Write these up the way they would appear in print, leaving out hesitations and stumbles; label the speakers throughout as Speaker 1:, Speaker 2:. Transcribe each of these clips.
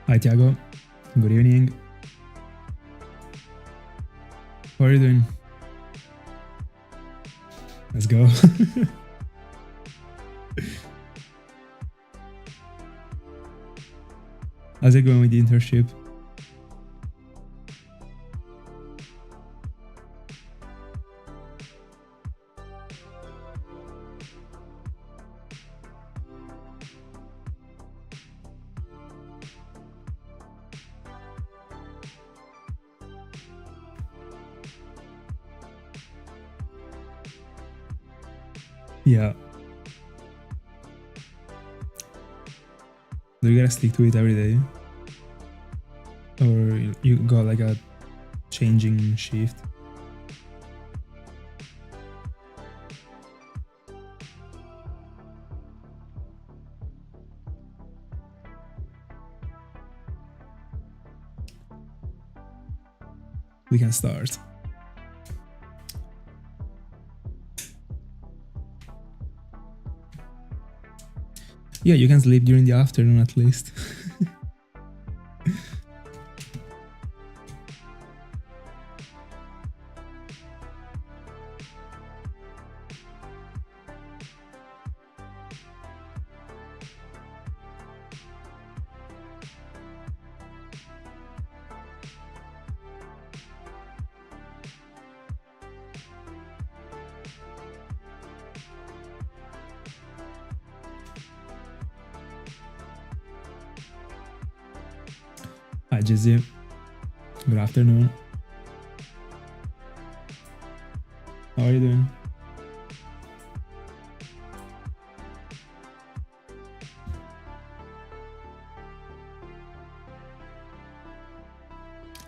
Speaker 1: Hi Tiago, good evening. How are you doing? Let's go. How's it going with the internship? Yeah. Do you gotta stick to it every day? Or you got like a changing shift? We can start. Yeah, you can sleep during the afternoon at least. Hi Jizzy, good afternoon. How are you doing?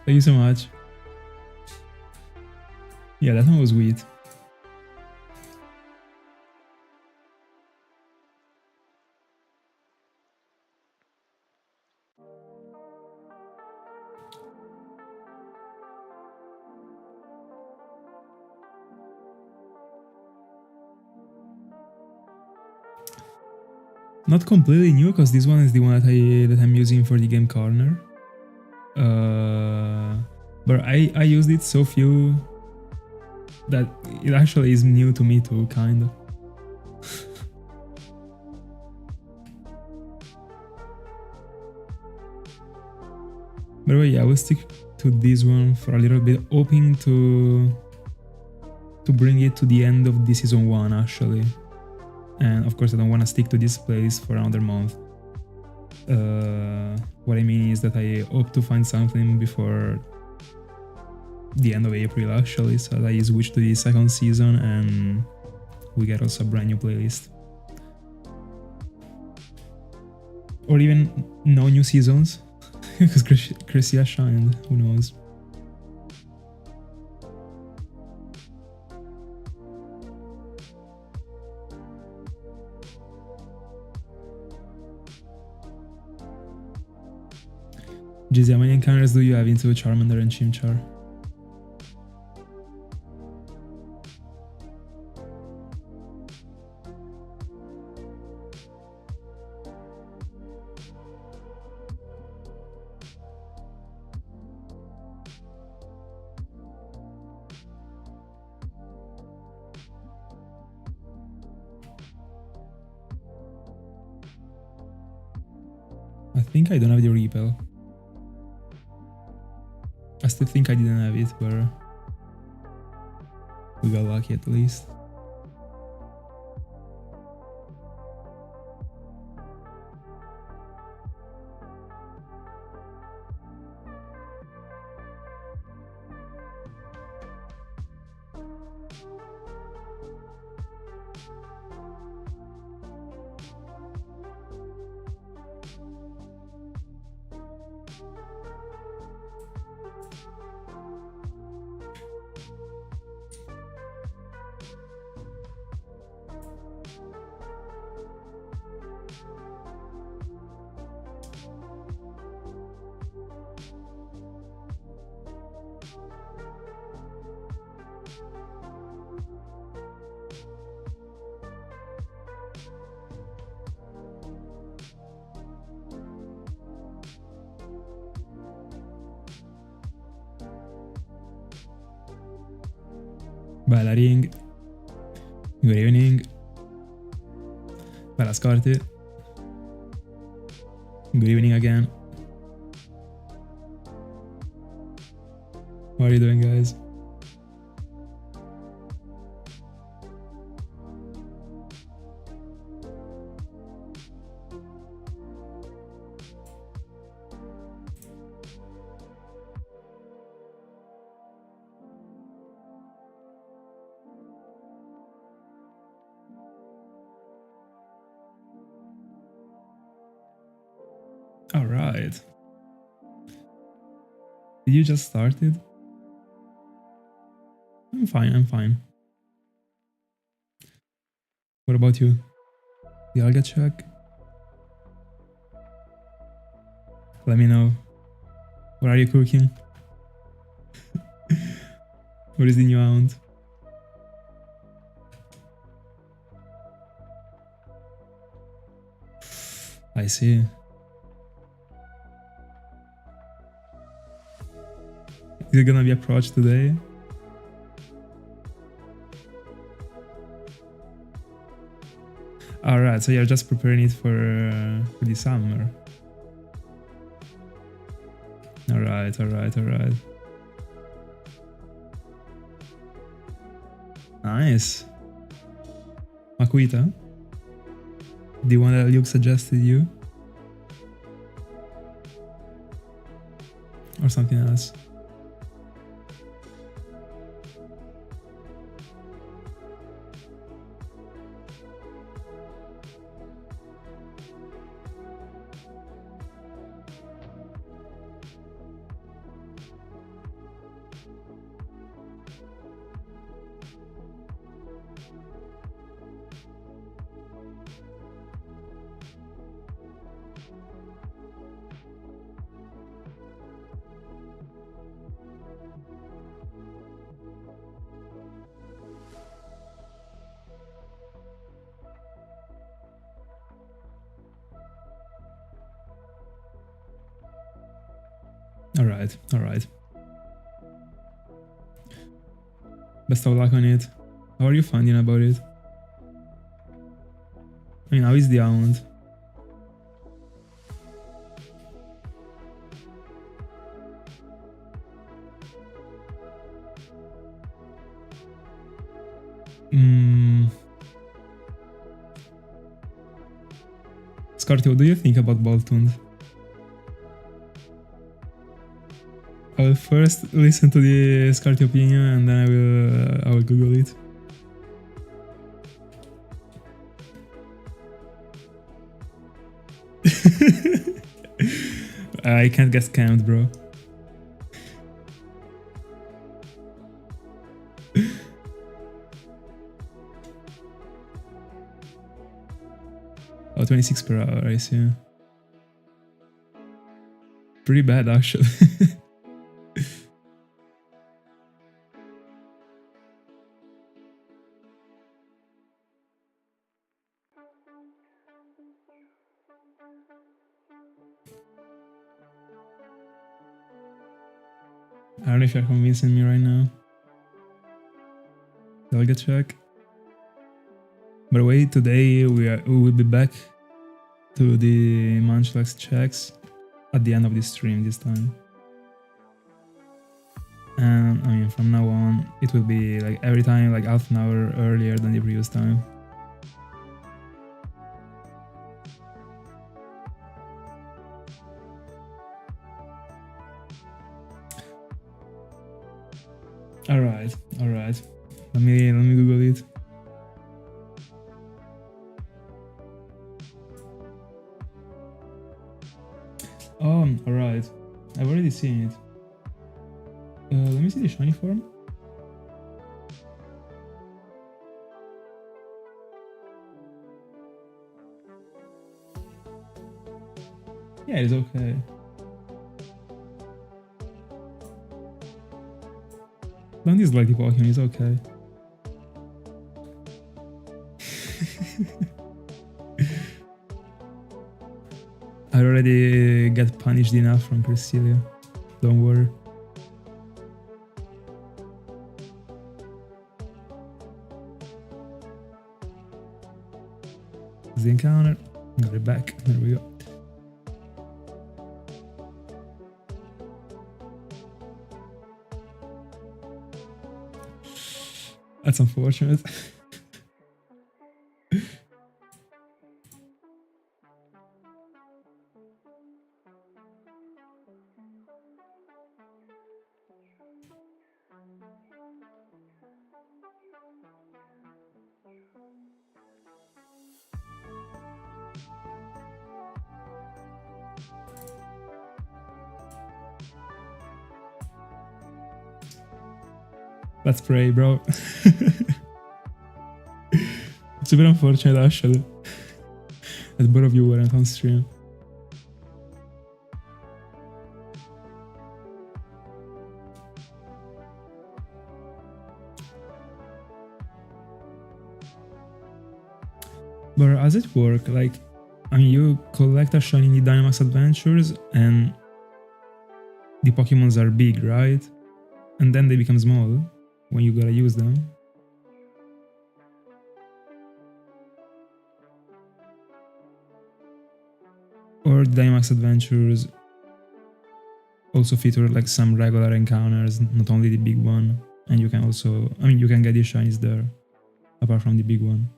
Speaker 1: Thank you so much. Yeah, that one was weird. Not completely new, because this one is the one that I'm using for the game corner. But I used it so few that it actually is new to me too, kind of. By the way, yeah, I will stick to this one for a little bit, hoping to bring it to the end of the season 1 actually. And of course I don't want to stick to this place for another month. What I mean is that I hope to find something before the end of April actually, so that I switch to the second season and we get also a brand new playlist. Or even no new seasons, because Cresselia shined, who knows. Jizzy, how many encounters do you have into Charmander and Chimchar? I think I don't have the repel. I still think I didn't have it, but we got lucky at least. Bella ring. Good evening. Bella Scarty. Good evening again. How are you doing, guys? All right. Did you just start it? I'm fine, I'm fine. What about you? Dialga check? Let me know. What are you cooking? What is the new aunt? I see. Is it gonna be approached today? Alright, so you're just preparing it for the summer. Alright, alright, alright. Nice. Makuita? The one that Luke suggested you? Or something else? Alright, alright. Best of luck on it. How are you finding about it? I mean, how is the island? Scarty, what do you think about Boltund? I will first listen to the Scarty opinion and then I will Google it. I can't get scammed, bro. Oh, 26 per hour, I see. Pretty bad, actually. I don't know if you're convincing me right now. Dialga check. By the way, today we will be back to the Munchlax checks at the end of the stream this time. And I mean, from now on, it will be like every time like half an hour earlier than the previous time. Alright, alright. Let me Google it. Oh, alright. I've already seen it. Let me see the shiny form. Yeah, it's okay. Don't dislike the Pokemon, it's okay. I already got punished enough from Cresselia. Don't worry. the encounter. Got it back. There we go. That's unfortunate. Let's pray, bro. It's a bit unfortunate, actually, that both of you weren't on stream. But how does it work? Like, I mean, you collect a shiny in the Dynamax Adventures and the Pokemons are big, right? And then they become small when you gotta use them. Or the Dynamax Adventures also feature like some regular encounters, not only the big one. And you can also, I mean, you can get the shinies there, apart from the big one.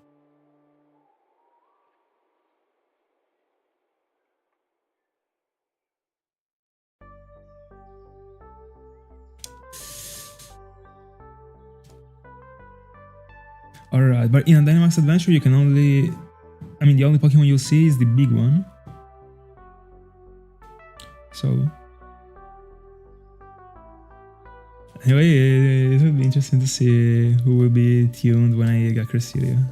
Speaker 1: Alright, but in a Dynamax Adventure you can only... I mean, the only Pokemon you'll see is the big one. So... Anyway, it will be interesting to see who will be tuned when I get Cresselia.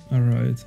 Speaker 1: Alright.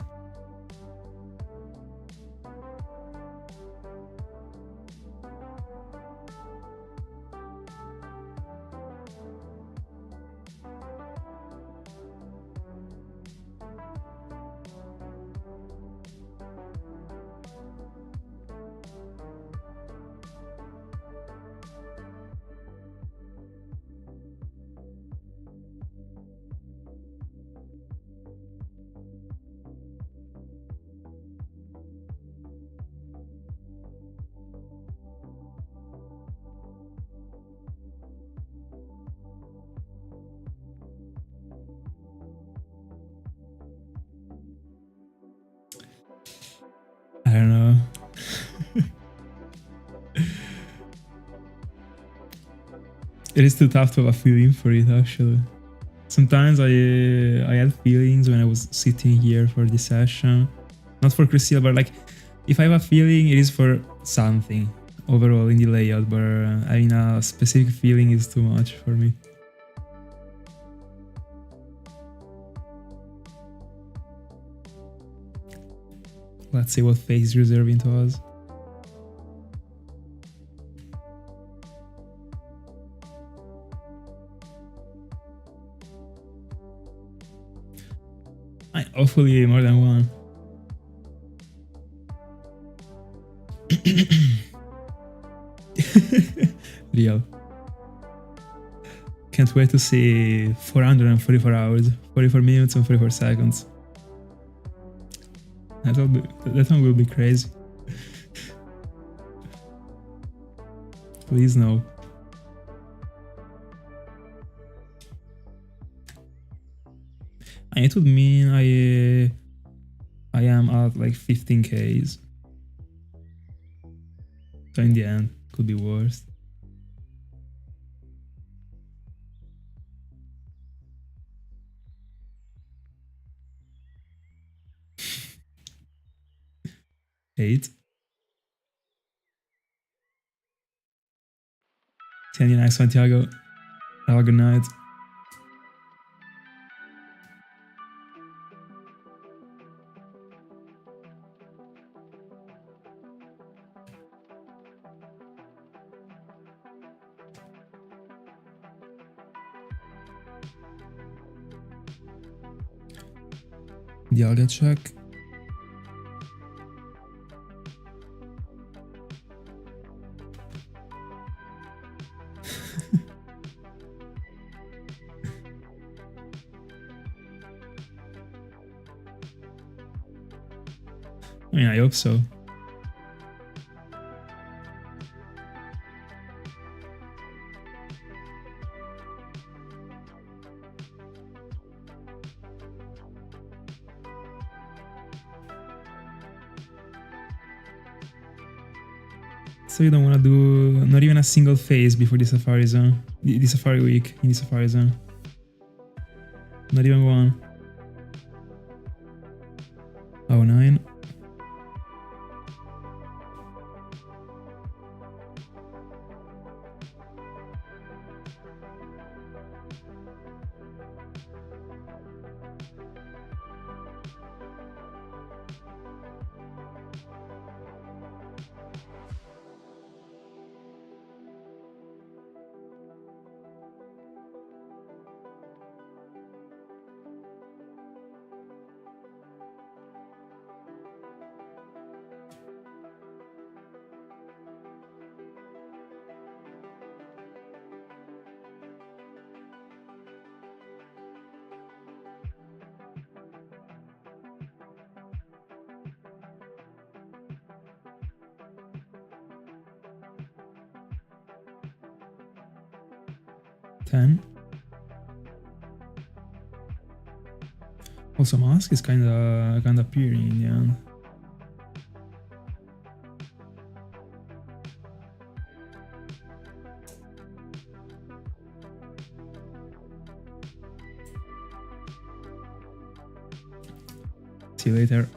Speaker 1: I don't know. It is too tough to have a feeling for it, actually. Sometimes I had feelings when I was sitting here for this session. Not for Cresselia, but like, if I have a feeling, it is for something overall in the layout, but I mean, a specific feeling is too much for me. Let's see what fate is reserving to us. Hopefully more than one. Real. Can't wait to see 444 hours, 44 minutes and 44 seconds. That one will be crazy. Please no. And it would mean I am at like 15Ks. So in the end, could be worse. Eight. See you next one, Santiago. Have a good night. Dialga check. I mean, I hope so. So you don't want to do not even a single phase before the Safari Zone, the Safari Week in the Safari Zone. Not even one. Oh, 9. Ten. Also, Mask is kinda peering in the end. See you later.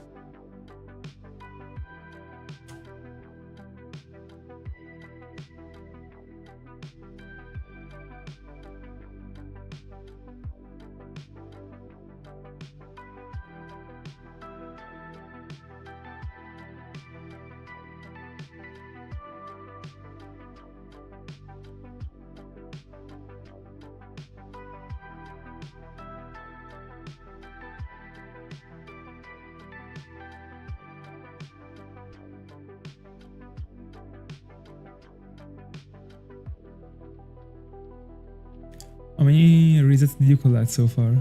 Speaker 1: How many resets did you collect so far?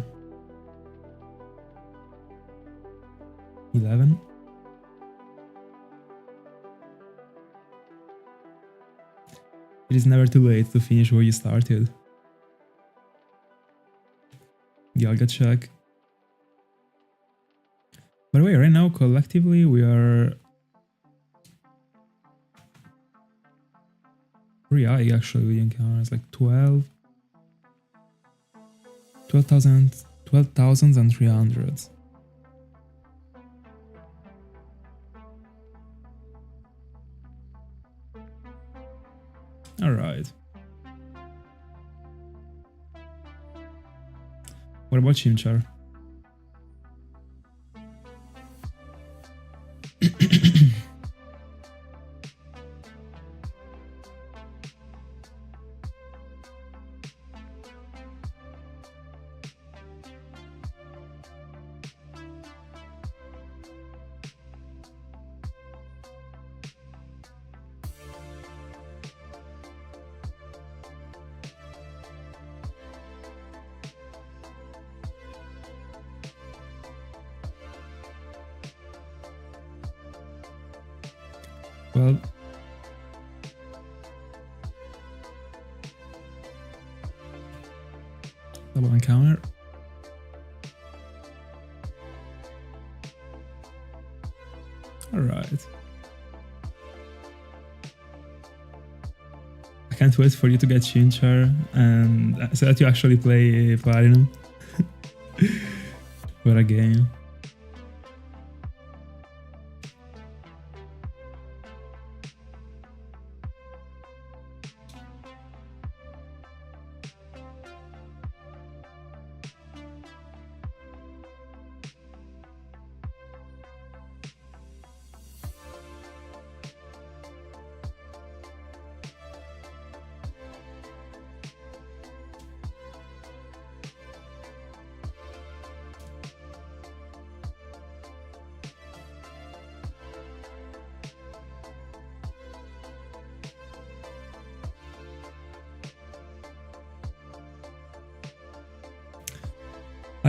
Speaker 1: 11? It is never too late to finish where you started. Dialga check. By the way, right now, collectively, we are pretty high actually with encounters, like 12,300. Alright. What about Chimchar? Well, double encounter. Alright. I can't wait for you to get Chinchar and so that you actually play Platinum. What a game.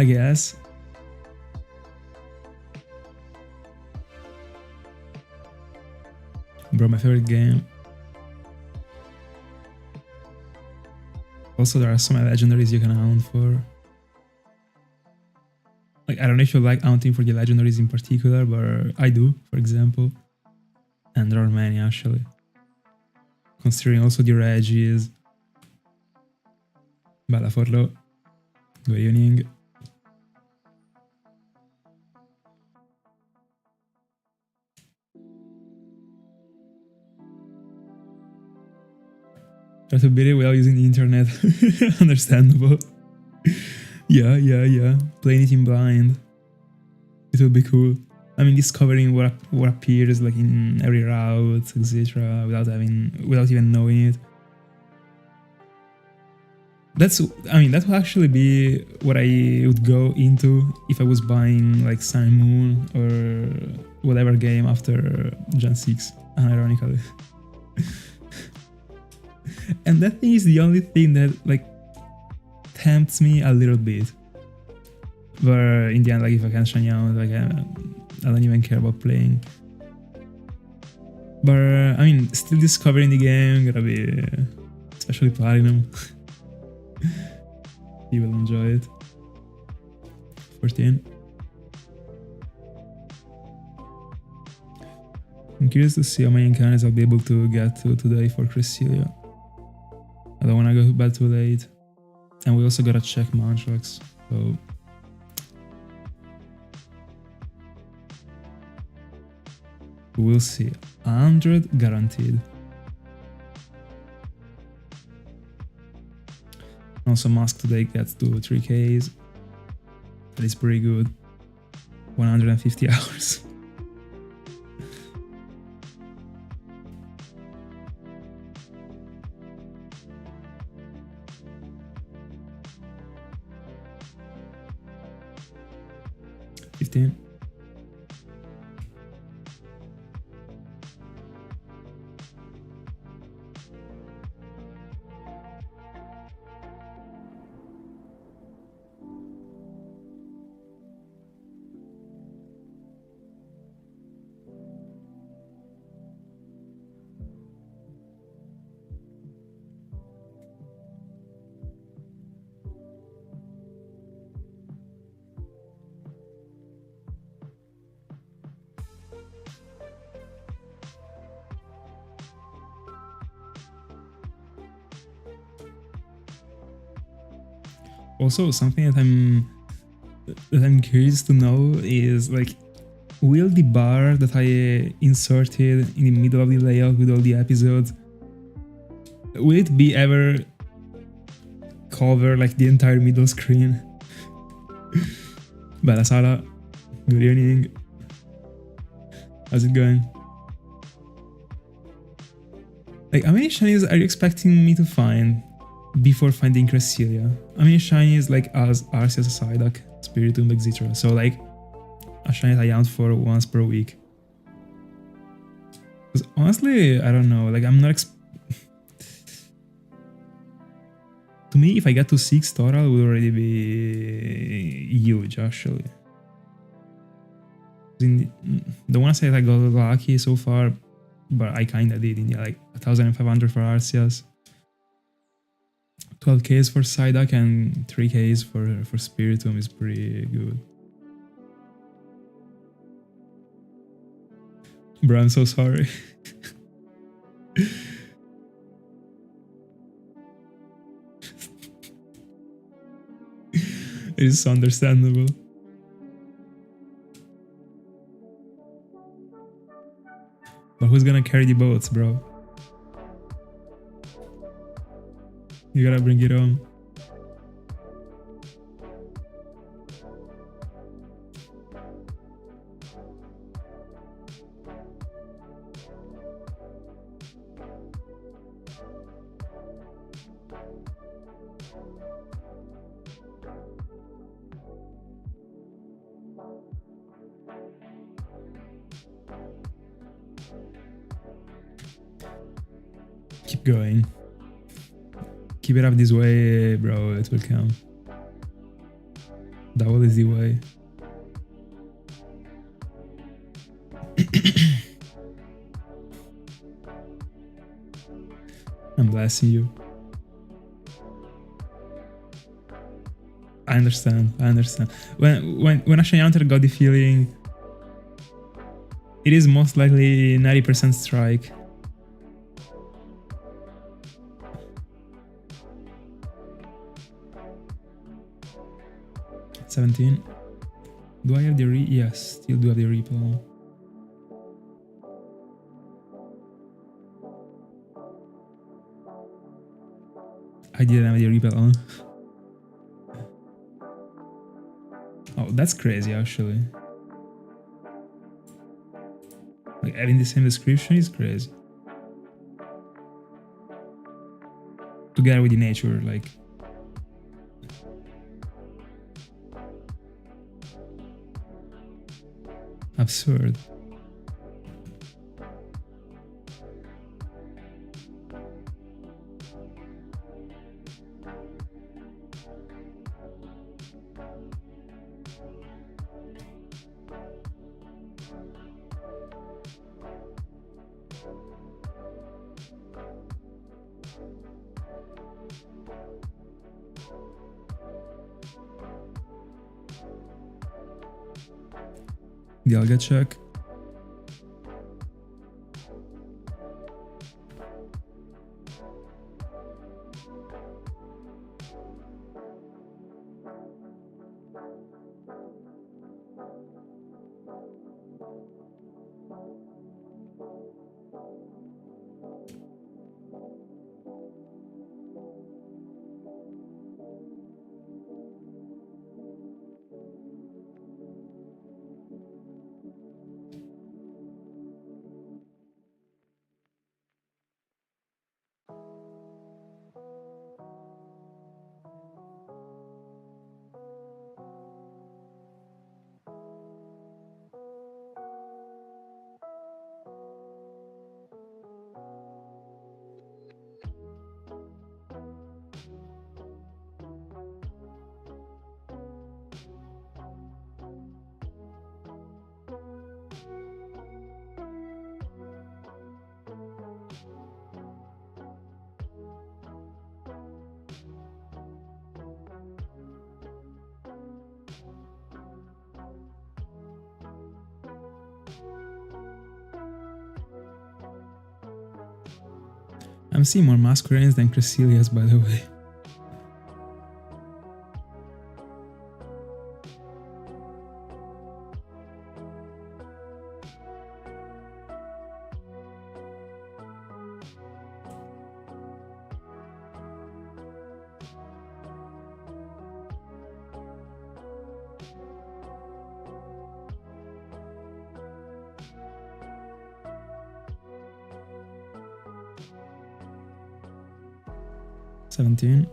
Speaker 1: I guess. Bro, my favorite game. Also, there are so many legendaries you can hunt for. Like, I don't know if you like hunting for the legendaries in particular, but I do, for example. And there are many, actually. Considering also the Regis. Bella Forlo. Good evening. Try to beat it without using the internet. Understandable. Yeah. Playing it in blind. It would be cool. I mean, discovering what appears like in every route, etc., without even knowing it. That would actually be what I would go into if I was buying like Sun and Moon or whatever game after Gen 6, unironically. And that thing is the only thing that like tempts me a little bit. But in the end, like if I can shiny out, like I don't even care about playing. But I mean, still discovering the game, gonna be especially Platinum. You will enjoy it. 14. I'm curious to see how many encounters I'll be able to get to today for Cresselia. I don't want to go to bed too late. And we also gotta check Munchlax, so... We'll see. 100 guaranteed. Also, Mask today gets to 3Ks. That is pretty good. 150 hours. Also, something that I'm curious to know is like, will the bar that I inserted in the middle of the layout with all the episodes, will it be ever cover like the entire middle screen? Bella Sala, good evening. How's it going? Like, how many shinies are you expecting me to find before finding Cresselia? How many shinies like as Arceus, Psyduck, Spiritomb, etc.? So like a shiny that I hunt for once per week. Because honestly, I don't know. Like, I'm not. To me, if I get to 6 total, it would already be huge, actually. The one I say I got lucky so far, but I kinda did. In like 1,500 for Arceus, 12Ks for Psyduck, and 3Ks for Spiritomb is pretty good. Bro, I'm so sorry. It is so understandable. But who's gonna carry the boats, bro? You gotta bring it home. Keep going. Keep it up this way, bro. It will come. That is the way. I'm blessing you. I understand. When a Shiny Hunter got the feeling, it is most likely 90% strike. $17. Do I have the yes, still do have the repel. I didn't have the repel on. Oh, that's crazy actually. Like having the same description is crazy. Together with the nature, like. Absurd. Dialga check. I'm seeing more Masquerains than Cresselias, by the way. $17.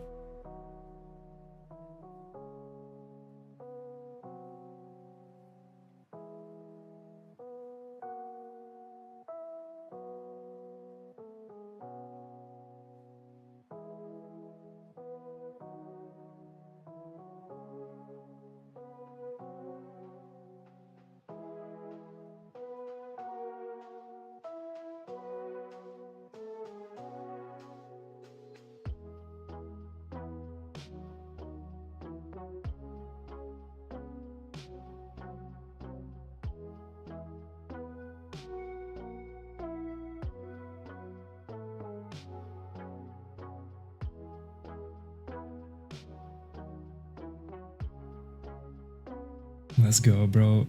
Speaker 1: Let's go, bro.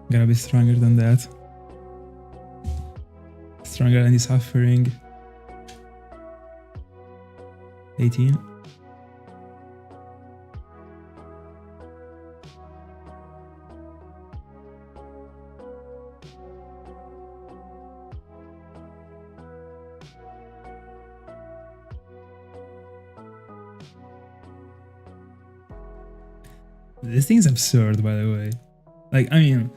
Speaker 1: Gotta be stronger than that. Stronger than the suffering. 18. This thing's absurd, by the way. Like, I mean,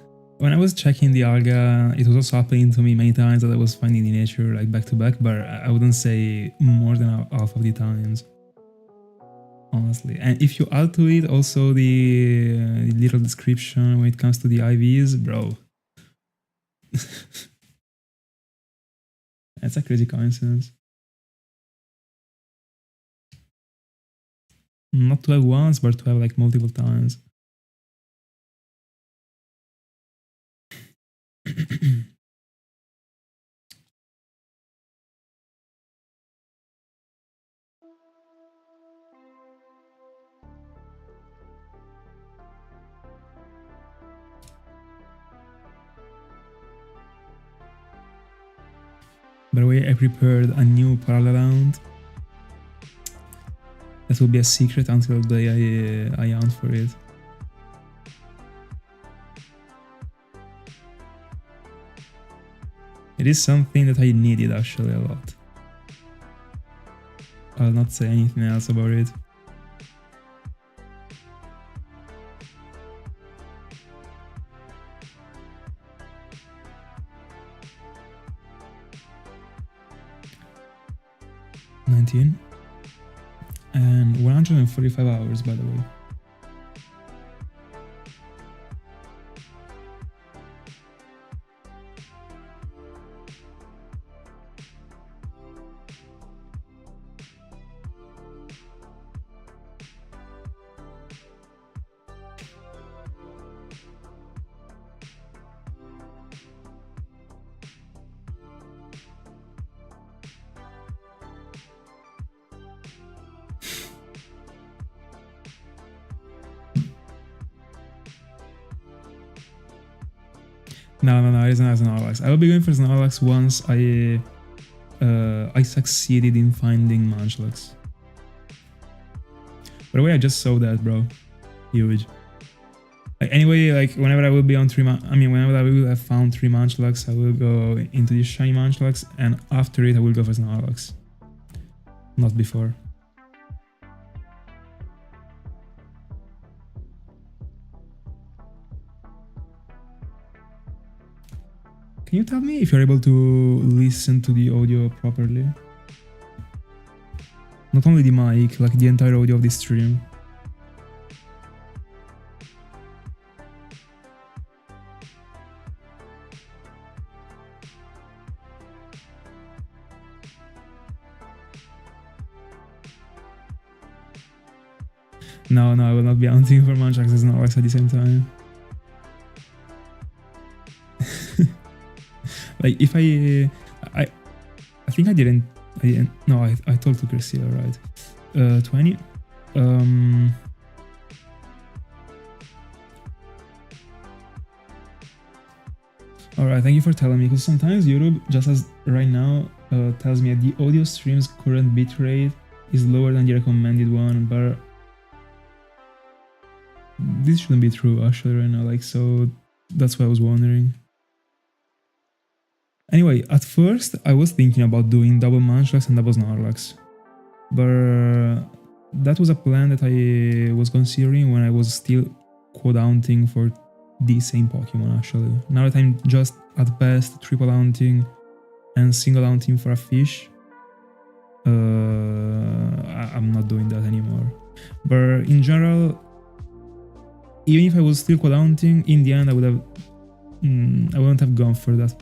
Speaker 1: when I was checking the Dialga, it was also happening to me many times that I was finding the nature like back to back, but I wouldn't say more than half of the times, honestly. And if you add to it also the little description when it comes to the IVs, bro, that's a crazy coincidence. Not to have once, but to have like multiple times. By the way, I prepared a new parallel round. That will be a secret until the day I hunt for it. It is something that I needed actually a lot. I'll not say anything else about it. And 145 hours, by the way. No, it's not Snorlax. I will be going for Snorlax once I succeeded in finding Munchlax. By the way, I just saw that, bro. Huge. Like, anyway, like whenever I will be on whenever I will have found 3 Munchlax, I will go into the shiny Munchlax, and after it I will go for Snorlax. Not before. Can you tell me if you're able to listen to the audio properly? Not only the mic, like the entire audio of the stream. No, I will not be hunting for Munchlax and Snorlax at the same time. Like if I think I didn't. No, I talked to Cresselia, right? 20. Alright, thank you for telling me, because sometimes YouTube, just as right now, tells me that the audio stream's current bitrate is lower than the recommended one, but this shouldn't be true actually right now, like, so that's why I was wondering. Anyway, at first I was thinking about doing double Munchlax and double Snorlax, but that was a plan that I was considering when I was still quad hunting for the same Pokemon actually. Now that I'm just at best triple hunting and single hunting for a fish, I'm not doing that anymore. But in general, even if I was still quad hunting, in the end I wouldn't have gone for that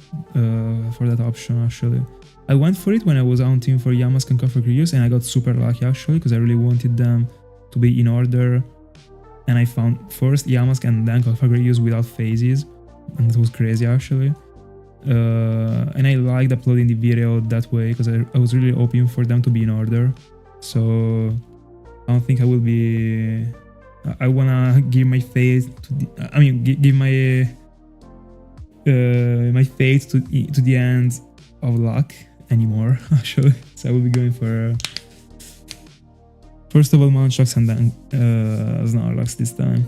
Speaker 1: option actually. I went for it when I was hunting for Yamask and Cofagrigus, and I got super lucky actually, because I really wanted them to be in order, and I found first Yamask and then Cofagrigus without phases, and that was crazy actually. And I liked uploading the video that way because I was really hoping for them to be in order. So I don't think I will be. I wanna give my faith to give my my faith to the end of luck anymore actually. So I will be going for first of all Munchlax and then Snorlax this time.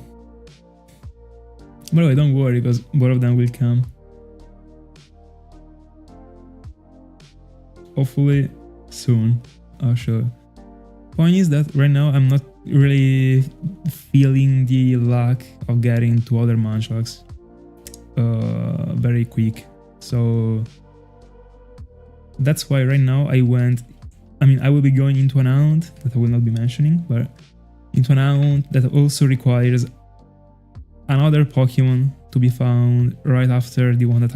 Speaker 1: By the way, don't worry, because both of them will come. Hopefully soon actually. Point is that right now I'm not really feeling the luck of getting 2 other Munchlax. very quick. So that's why right now I will be going into an aunt that I will not be mentioning, but into an aunt that also requires another Pokemon to be found right after the one that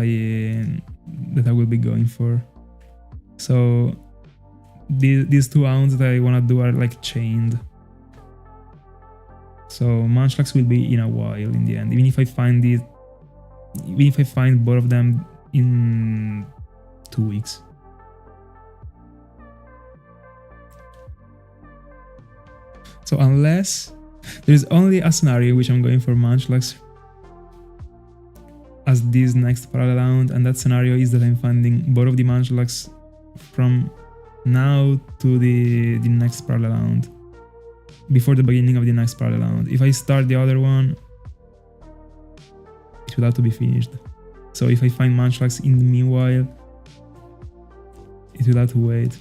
Speaker 1: I will be going for. So these two hounds that I wanna do are like chained. So Munchlax will be in a while in the end. Even if I find both of them in 2 weeks. So unless there is only a scenario which I'm going for Munchlax as this next parallel round, and that scenario is that I'm finding both of the Munchlax from now to the next parallel round, before the beginning of the next parallel round. If I start the other one, it will have to be finished. So if I find Munchlax in the meanwhile, it will have to wait.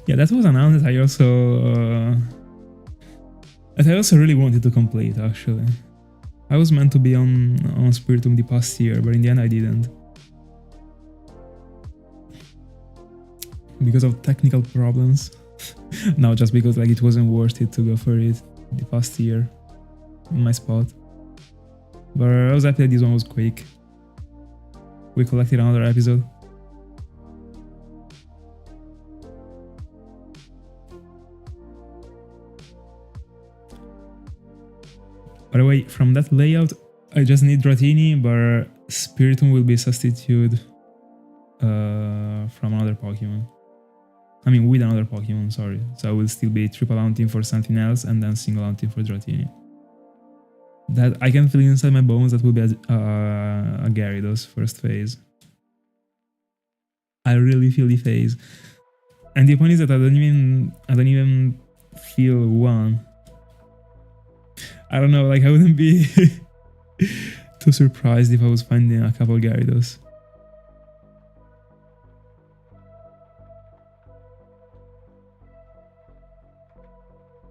Speaker 1: Yeah, that was an round that I also really wanted to complete, actually. I was meant to be on Spiritomb the past year, but in the end I didn't. Because of technical problems. No, just because like it wasn't worth it to go for it the past year in my spot. But I was happy that this one was quick. We collected another episode. By the way, from that layout, I just need Dratini, but Spiritomb will be substituted from another Pokemon. I mean, with another Pokemon, sorry. So I will still be triple hunting for something else and then single hunting for Dratini. That I can feel inside my bones that will be a Gyarados first phase. I really feel the phase. And the point is that I don't even feel one. I don't know, like I wouldn't be too surprised if I was finding a couple Gyarados.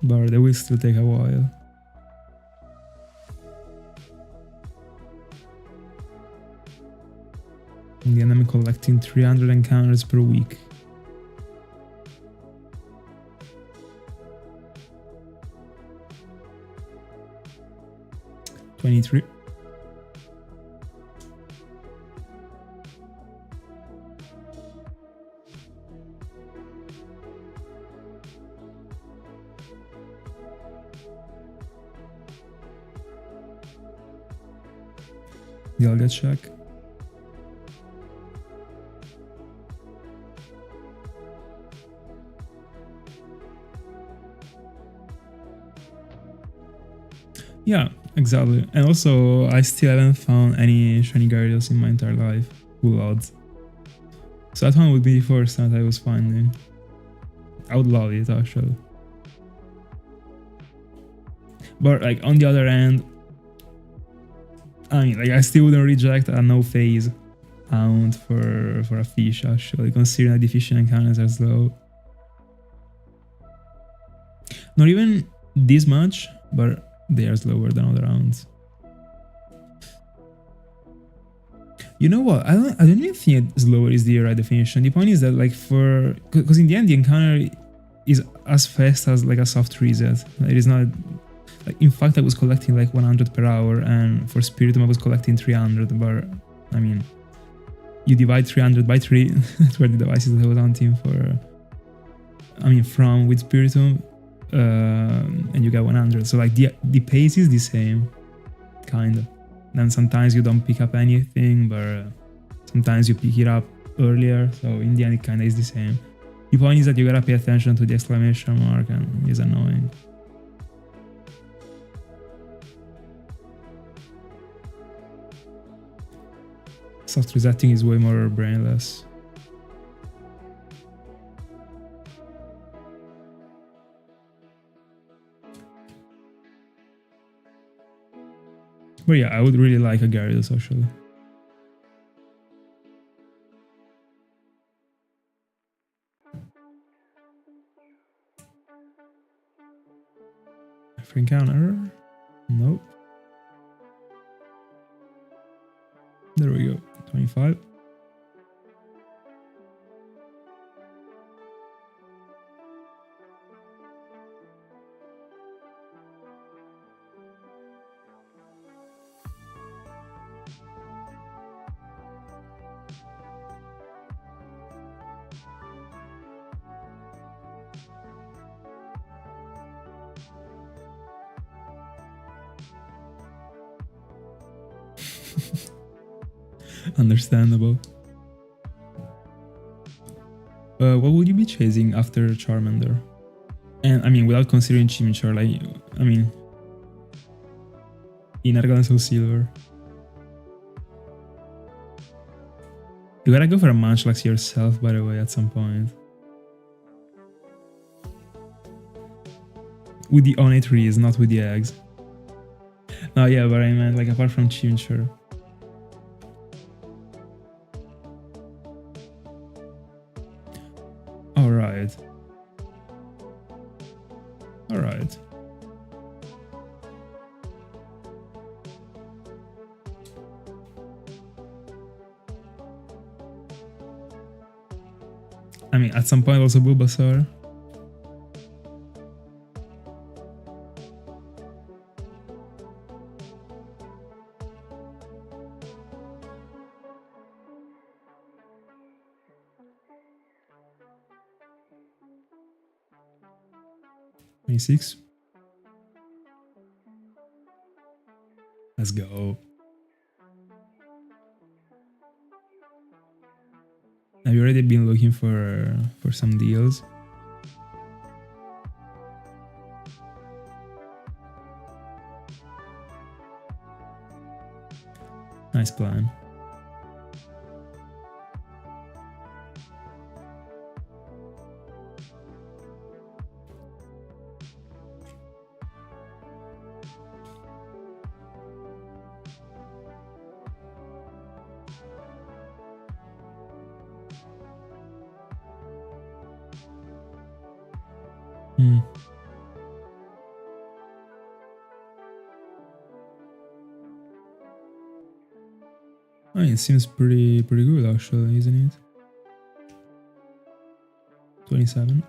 Speaker 1: But they will still take a while. In the end, I'm collecting 300 encounters per week. $23. Dialga check. Yeah, exactly. And also, I still haven't found any shiny Gyarados in my entire life. Full odds. So that one would be the first that I was finding. I would love it, actually. But like on the other end, I mean, like I still wouldn't reject a no phase hound for a fish, actually, considering that the fishing encounters are slow. Not even this much, but they are slower than other rounds. You know what? I don't even think slower is the right definition. The point is that like because in the end the encounter is as fast as like a soft reset. It is not like, in fact I was collecting like 100 per hour, and for Spiritomb I was collecting 300. But I mean, you divide 300 by 3. That's where the devices that I was hunting for. I mean, from with Spiritomb. And you get 100, so like the pace is the same, kind of. Then sometimes you don't pick up anything, but sometimes you pick it up earlier, so in the end it kind of is the same. The point is that you gotta pay attention to the exclamation mark, and it's annoying. Soft resetting is way more brainless. But yeah, I would really like a Gyarados, actually. Free encounter? Nope. There we go. 25. Understandable. What would you be chasing after Charmander? And I mean, without considering Chimchar, like, I mean, in Argon Soulsilver. You gotta go for a Munchlax yourself, by the way, at some point. With the Onate trees, not with the eggs. No, yeah, but I meant, like, apart from Chimchar. Alright. Alright. I mean, at some point also Bulbasaur. Six. Let's go. Have you already been looking for some deals? Nice plan. I mean, it seems pretty good actually, isn't it? 27.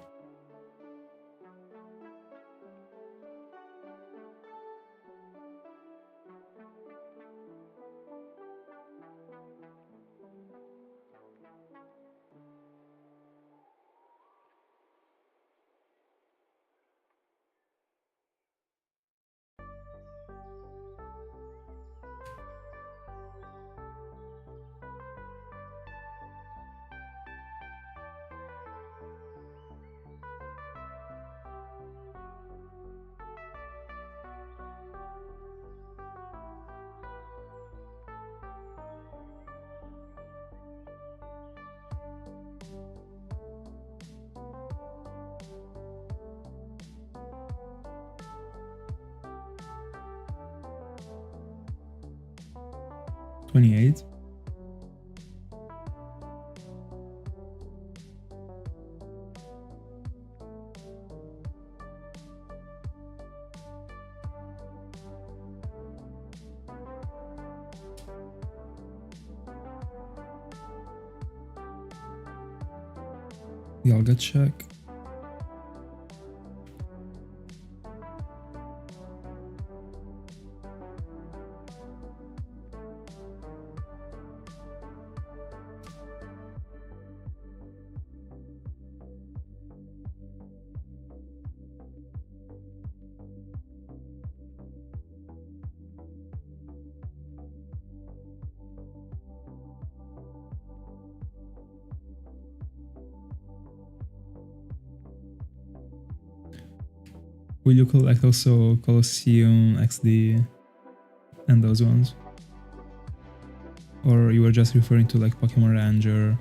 Speaker 1: $28. Dialga check. Will you collect also Colosseum, XD, and those ones? Or you were just referring to like Pokemon Ranger,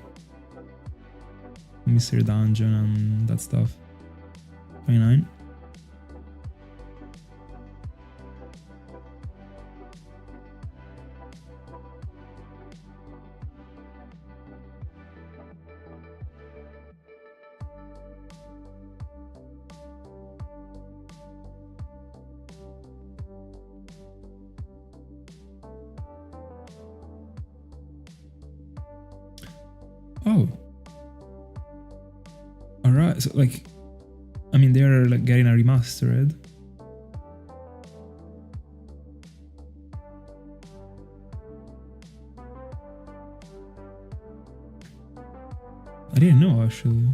Speaker 1: Mystery Dungeon and that stuff? 29. Oh. Alright, so like, I mean, they're like getting a remastered. I didn't know actually.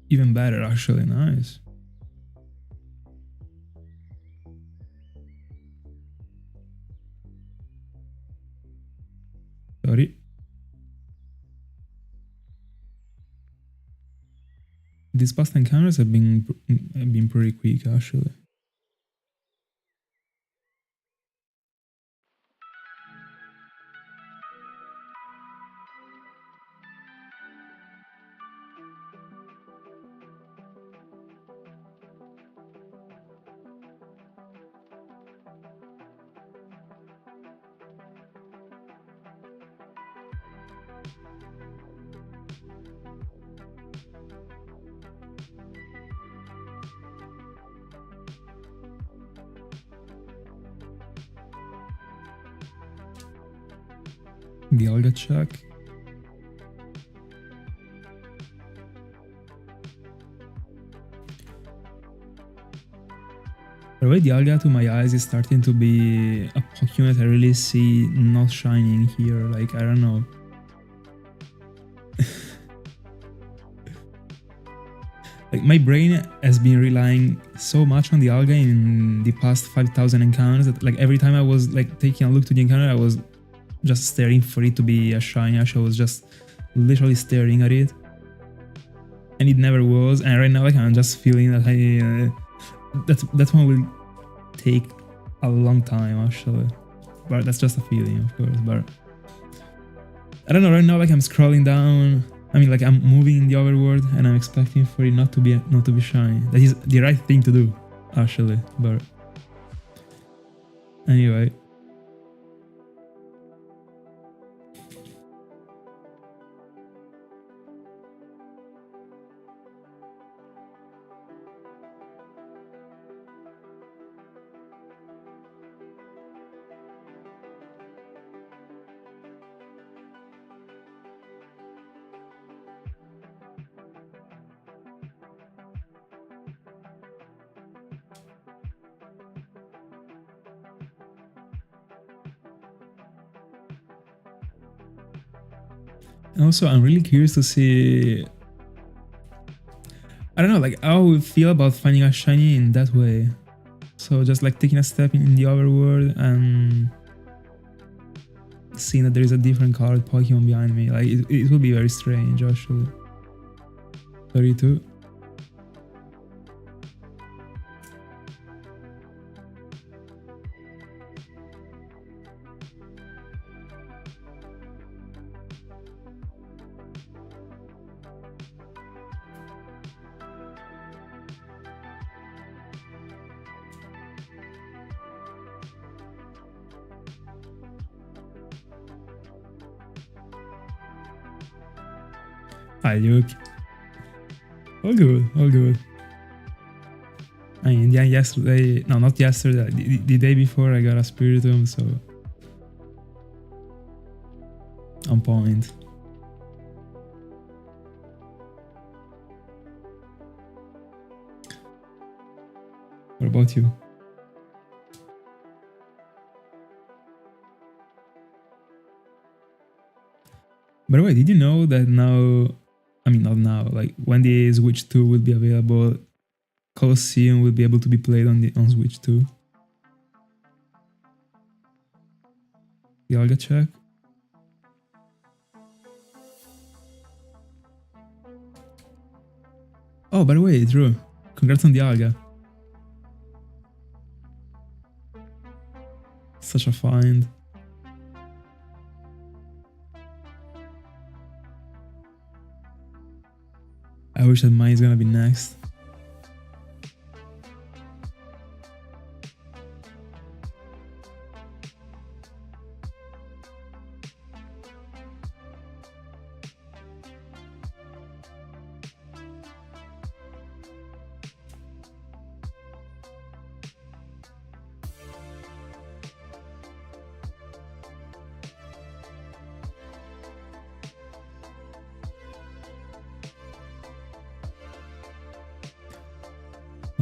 Speaker 1: Even better, actually. Nice. Sorry. These past encounters have been pretty quick, actually. Dialga check. The way Dialga to my eyes is starting to be a Pokemon that I really see not shining here. Like, I don't know. Like, my brain has been relying so much on Dialga in the past 5,000 encounters that like every time I was like taking a look to the encounter, I was just staring for it to be a shiny. I was just literally staring at it, and it never was. And right now, like, I'm just feeling that that one will take a long time actually, but that's just a feeling, of course. But I don't know. Right now, like, I'm scrolling down. I mean, like, I'm moving in the overworld, and I'm expecting for it not to be shiny. That is the right thing to do, actually. But anyway. And also, I'm really curious to see, I don't know, like, how I would feel about finding a shiny in that way. So just like taking a step in the overworld and seeing that there is a different colored Pokemon behind me. Like, it will be very strange, actually. 32. Hi, Luke. All good, all good. I mean, yeah, yesterday, no, not yesterday, the day before I got a Spiritomb, so on point. What about you? By the way, did you know that now, I mean, not now, like when the Switch 2 will be available, Colosseum will be able to be played on Switch 2? Dialga check. Oh, by the way, Drew, congrats on Dialga. Such a find. I wish that mine is gonna be next.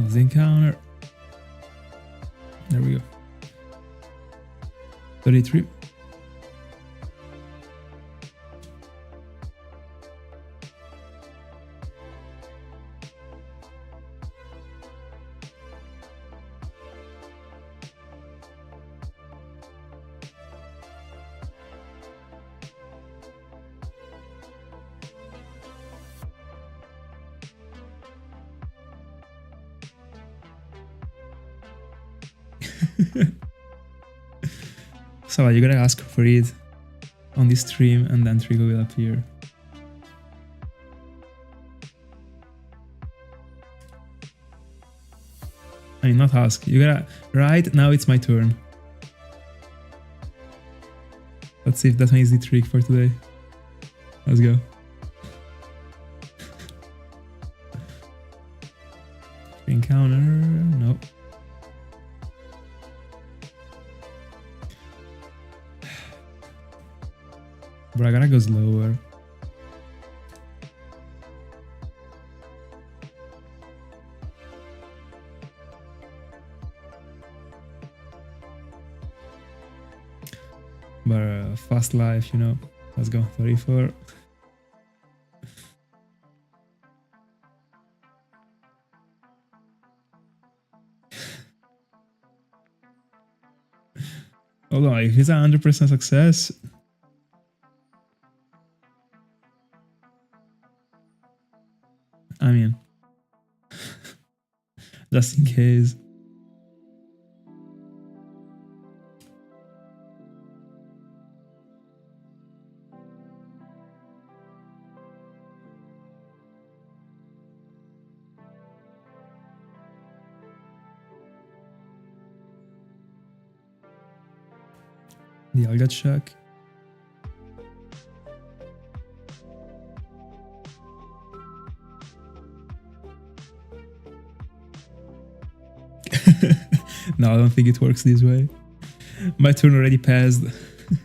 Speaker 1: Was the encounter. There we go. 33. So you gotta ask for it on this stream and then Trigo will appear. I mean, not ask. You gotta. Right now it's my turn. Let's see if that one is the trick for today. Let's go. Encounter. No. Bro, I gotta go slower. But fast life, you know. Let's go. 34. Hold on, if it's 100% success. I mean, just in case. Dialga check. No, I don't think it works this way. My turn already passed.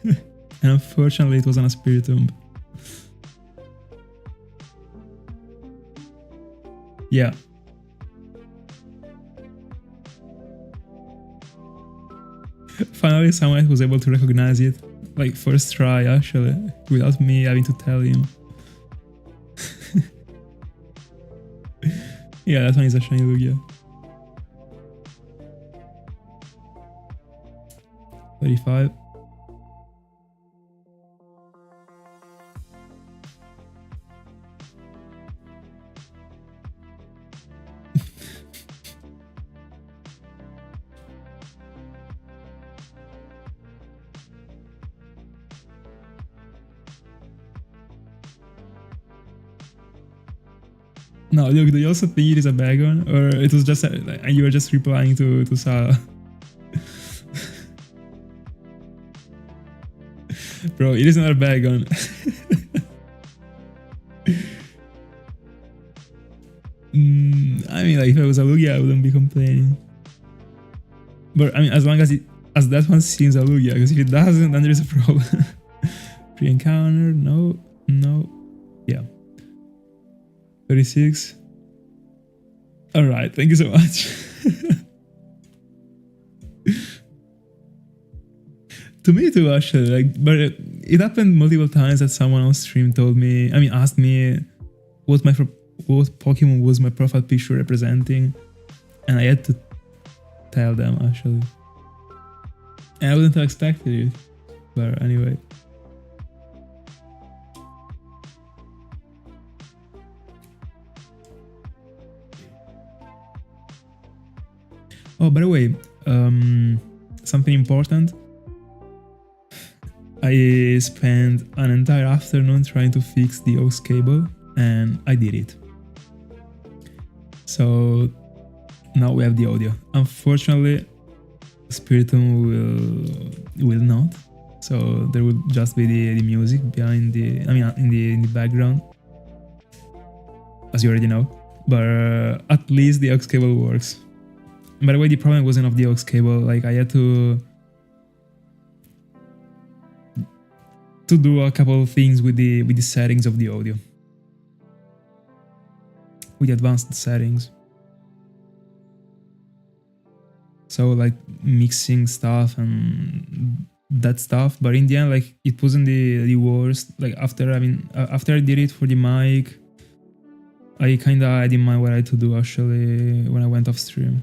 Speaker 1: And unfortunately it was on a Spiritomb. Yeah. Finally someone was able to recognize it. Like first try actually, without me having to tell him. Yeah, that one is a shiny Lugia. 35. No, look, do you also think it is a Bagon? Or it was just and you were just replying to Sara? Bro, it is not a Bagon. I mean, like, if I was a Lugia, I wouldn't be complaining. But, I mean, as long as as that one seems a Lugia, because if it doesn't, then there's a problem. Pre-encounter, no, no, yeah. 36. Alright, thank you so much. To me too, actually, like, but it happened multiple times that someone on stream told me, I mean, asked me what Pokemon was my profile picture representing, and I had to tell them, actually. And I wouldn't have expected it, but anyway. Oh, by the way, something important. I spent an entire afternoon trying to fix the aux cable, and I did it. So now we have the audio. Unfortunately, Spiritomb will not. So there will just be the music behind in the background, as you already know. But at least the aux cable works. By the way, the problem wasn't of the aux cable. Like, I had to do a couple of things with the settings of the audio, with the advanced settings. So like mixing stuff and that stuff, but in the end, like it wasn't the worst. Like after after I did it for the mic, I didn't mind what I had to do actually when I went off stream.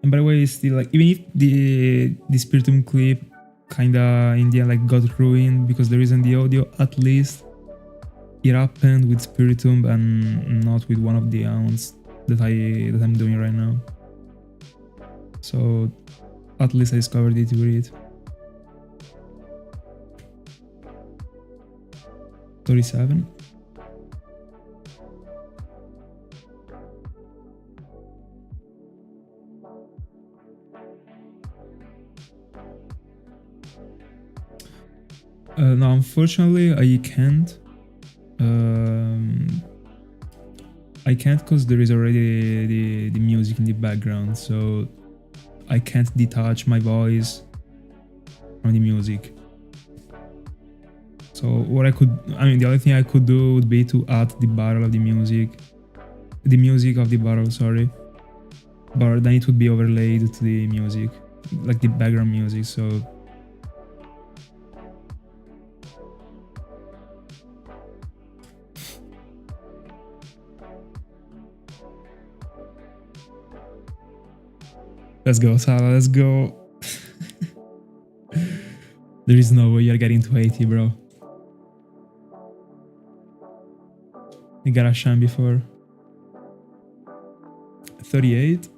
Speaker 1: And by the way, still like even if the Spiritomb clip kinda in the end like got ruined because there isn't the audio, at least it happened with Spiritomb and not with one of the ounds that I'm doing right now. So at least I discovered it with it. 37. No, unfortunately, I can't. I can't because there is already the music in the background, so I can't detach my voice from the music. So what the only thing I could do would be to add the barrel of the music of the barrel, sorry. But then it would be overlaid to the music, like the background music, so let's go, Salah, let's go. There is no way you're getting to 80, bro. You got a shine before. 38.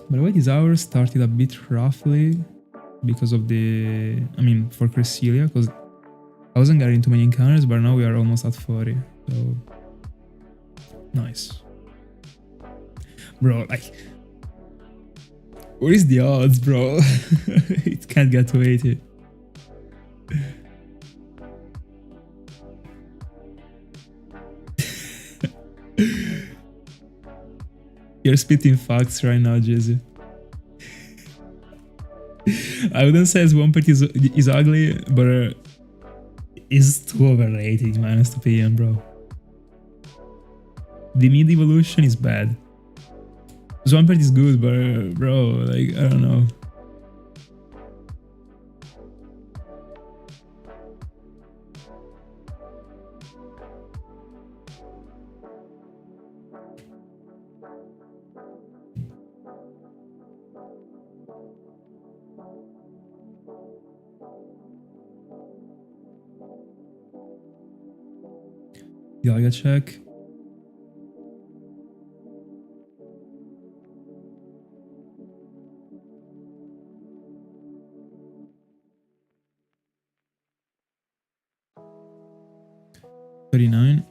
Speaker 1: By the way, this hour started a bit roughly because of for Cresselia, because I wasn't getting too many encounters, but now we are almost at 40, so nice. Bro, like, what is the odds, bro? It can't get to 80. You're spitting facts right now, Jizzy. I wouldn't say Swampert is ugly, but it's too overrated, in my honest opinion, bro. The mid evolution is bad. Swampert is good, but bro, like, I don't know. Dialga check. $39.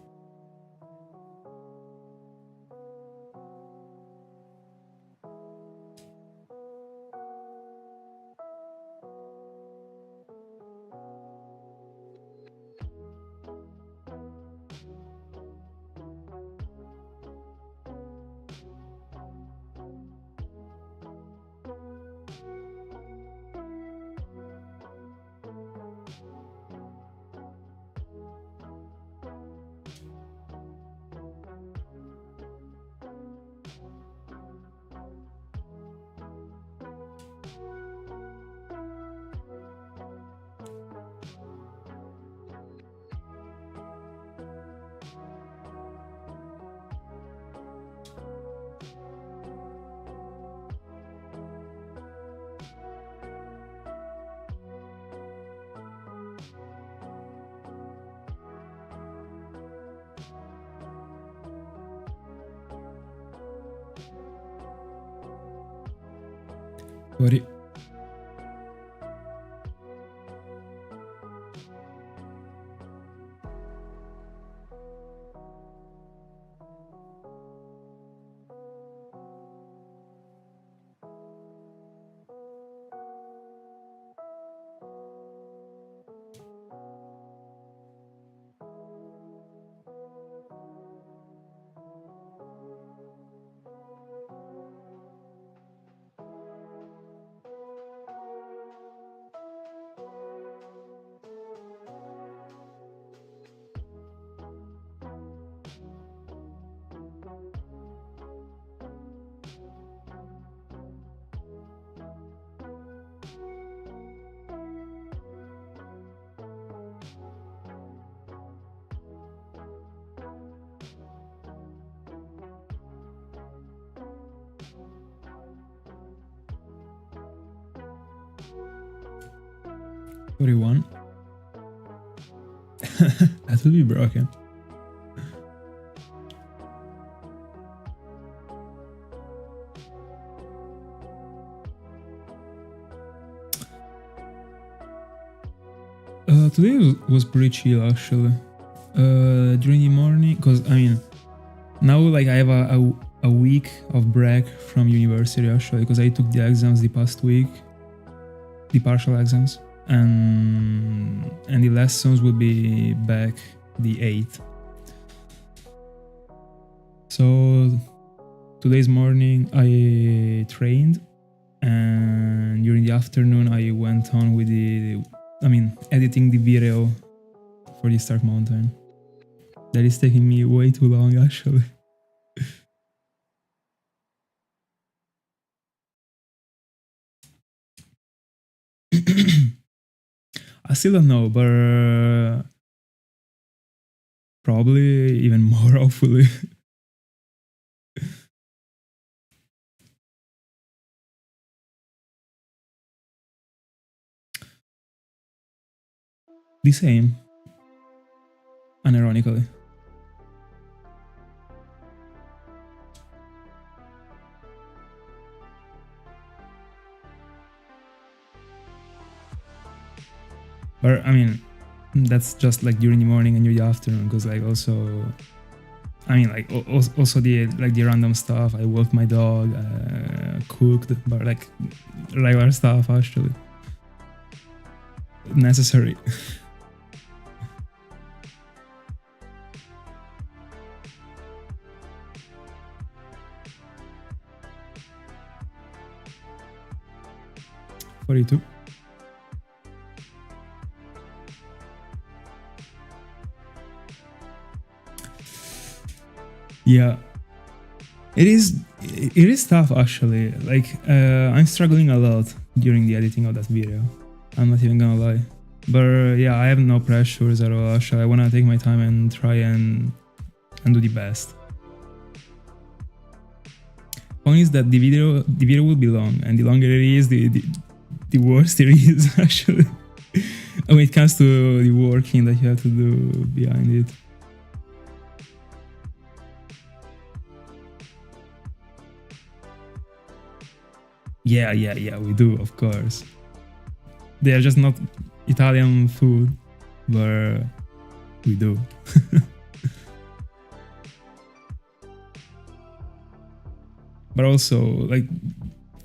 Speaker 1: What it? 41. That would be broken. Today was pretty chill actually. During the morning, because I mean, now like I have a week of break from university actually, because I took the exams the past week, the partial exams, and the lessons will be back the 8th. So today's morning I trained, and during the afternoon I went on with editing the video for the Stark Mountain. That is taking me way too long actually. I still don't know, but probably even more hopefully. The same, unironically. But I mean, that's just like during the morning and during the afternoon, because like also, I mean like also the random stuff. I walked my dog, cooked, but like regular stuff actually. Necessary. $42. Yeah, it is tough actually. Like I'm struggling a lot during the editing of that video. I'm not even gonna lie. But yeah, I have no pressures at all actually. I wanna take my time and try and do the best. Point is that the video will be long, and the longer it is, the worse it is actually. When it comes to the working that you have to do behind it. Yeah, we do, of course. They are just not Italian food, but we do. But also, like,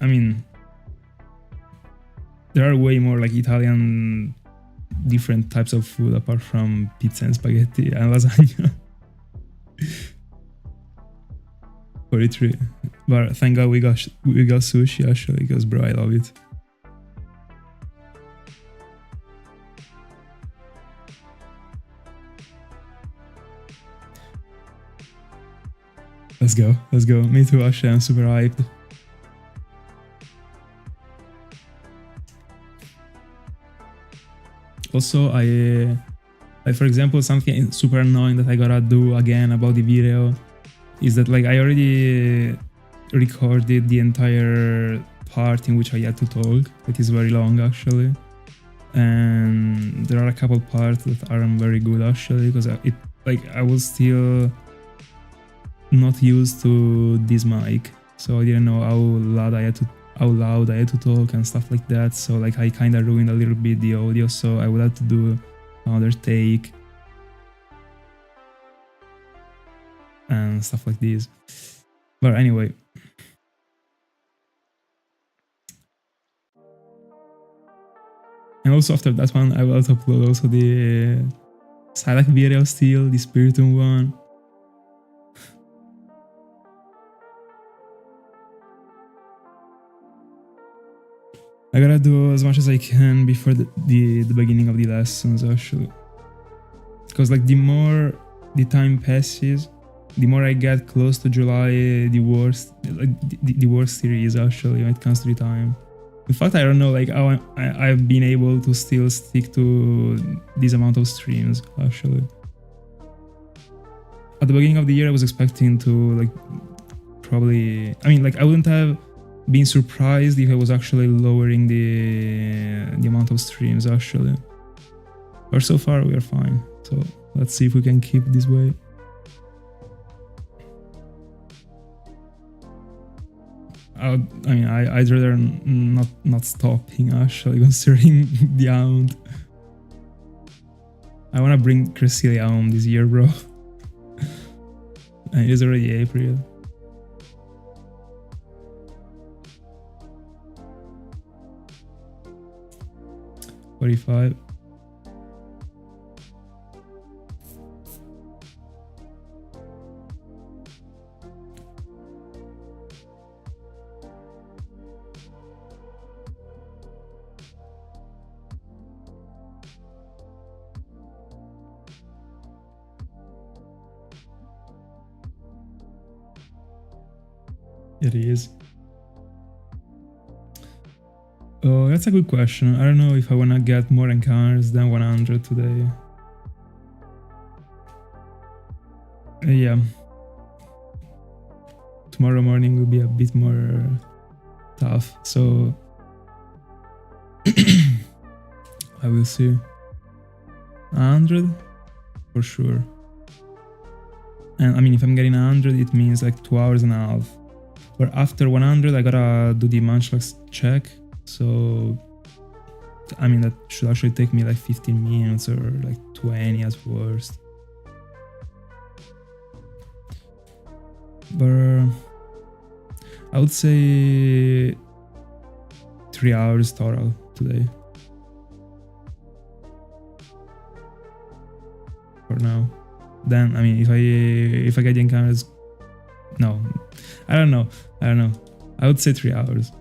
Speaker 1: I mean, there are way more like Italian different types of food apart from pizza and spaghetti and lasagna. 43. But thank God we got sushi actually, because bro, I love it. Let's go. Me too actually, I'm super hyped. Also, I for example, something super annoying that I gotta do again about the video is that like I already recorded the entire part in which I had to talk. It is very long actually, and there are a couple parts that aren't very good actually, because I was still not used to this mic, so I didn't know how loud I had to talk and stuff like that. So like I kind of ruined a little bit the audio, so I would have to do another take and stuff like this. But anyway, and also after that one I will upload also the Psylocke video still, the Spiritomb one. I gotta do as much as I can before the beginning of the lessons actually, because like the more the time passes, the more I get close to July, the worse it is actually when it comes to the time. In fact, I don't know like how I've been able to still stick to this amount of streams actually. At the beginning of the year I was expecting to like probably, I mean like I wouldn't have been surprised if I was actually lowering the amount of streams actually. But so far we are fine. So let's see if we can keep this way. I mean, I'd rather not stopping actually, considering the amount. I wanna bring Cresselia home this year, bro. And it is already April. $45. It is. Oh, that's a good question. I don't know if I wanna get more encounters than 100 today. Yeah. Tomorrow morning will be a bit more tough, so I will see. 100 for sure. And I mean, if I'm getting 100, it means like 2 hours and a half. But after 100, I gotta do the Munchlax check. So, I mean, that should actually take me like 15 minutes or like 20 at worst. But I would say 3 hours total today. For now. Then, I mean, if I get the encounters, no, I don't know. I would say 3 hours.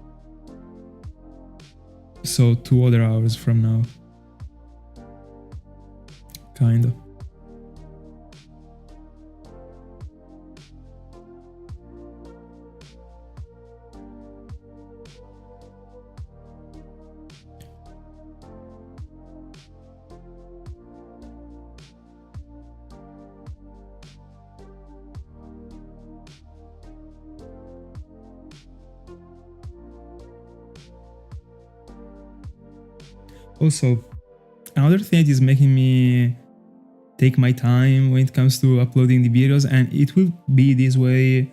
Speaker 1: So 2 other hours from now. Kinda. Also, another thing that is making me take my time when it comes to uploading the videos, and it will be this way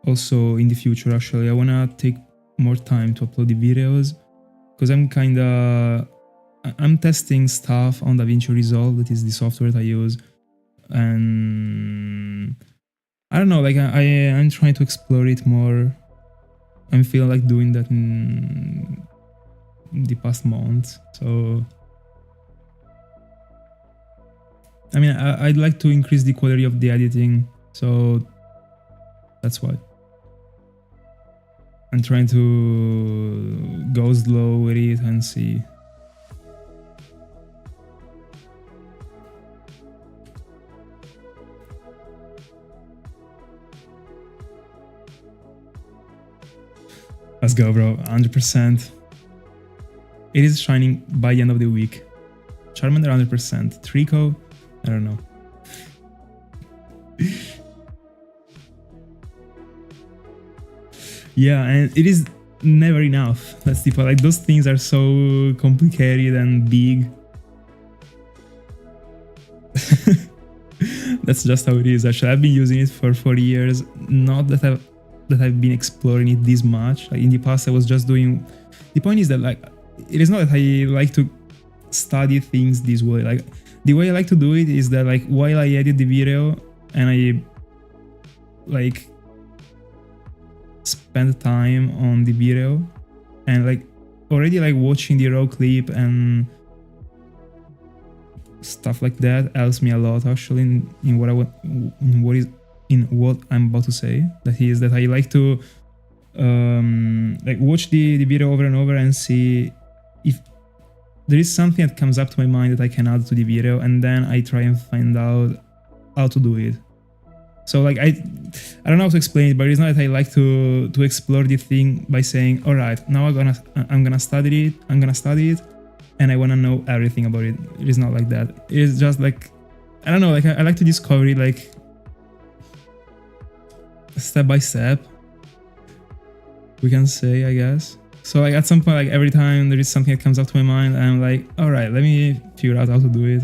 Speaker 1: also in the future actually. I wanna take more time to upload the videos because I'm testing stuff on DaVinci Resolve, that is the software that I use, and I don't know, like I'm trying to explore it more. I'm feeling like doing that in the past months, so I mean, I'd like to increase the quality of the editing, so that's why I'm trying to go slow with it and see. Let's go, bro. 100%. It is shining by the end of the week. Charmander 100%. Trico, I don't know. Yeah, and it is never enough. That's the point. Like, those things are so complicated and big. That's just how it is. Actually, I've been using it for 4 years. Not that I've been exploring it this much. Like in the past, I was just doing. The point is that like it is not that I like to study things this way. Like the way I like to do it is that like while I edit the video and I like spend time on the video and like already like watching the raw clip and stuff like that helps me a lot actually in what I'm about to say. That is that I like to like watch the video over and over and see if there is something that comes up to my mind that I can add to the video, and then I try and find out how to do it. So like I don't know how to explain it, but it's not that I like to explore the thing by saying, all right, now I'm gonna study it, and I wanna know everything about it. It is not like that. It is just like, I don't know, like I like to discover it like step by step. we can say, I guess. So like at some point, like every time there is something that comes up to my mind, I'm like, all right, let me figure out how to do it.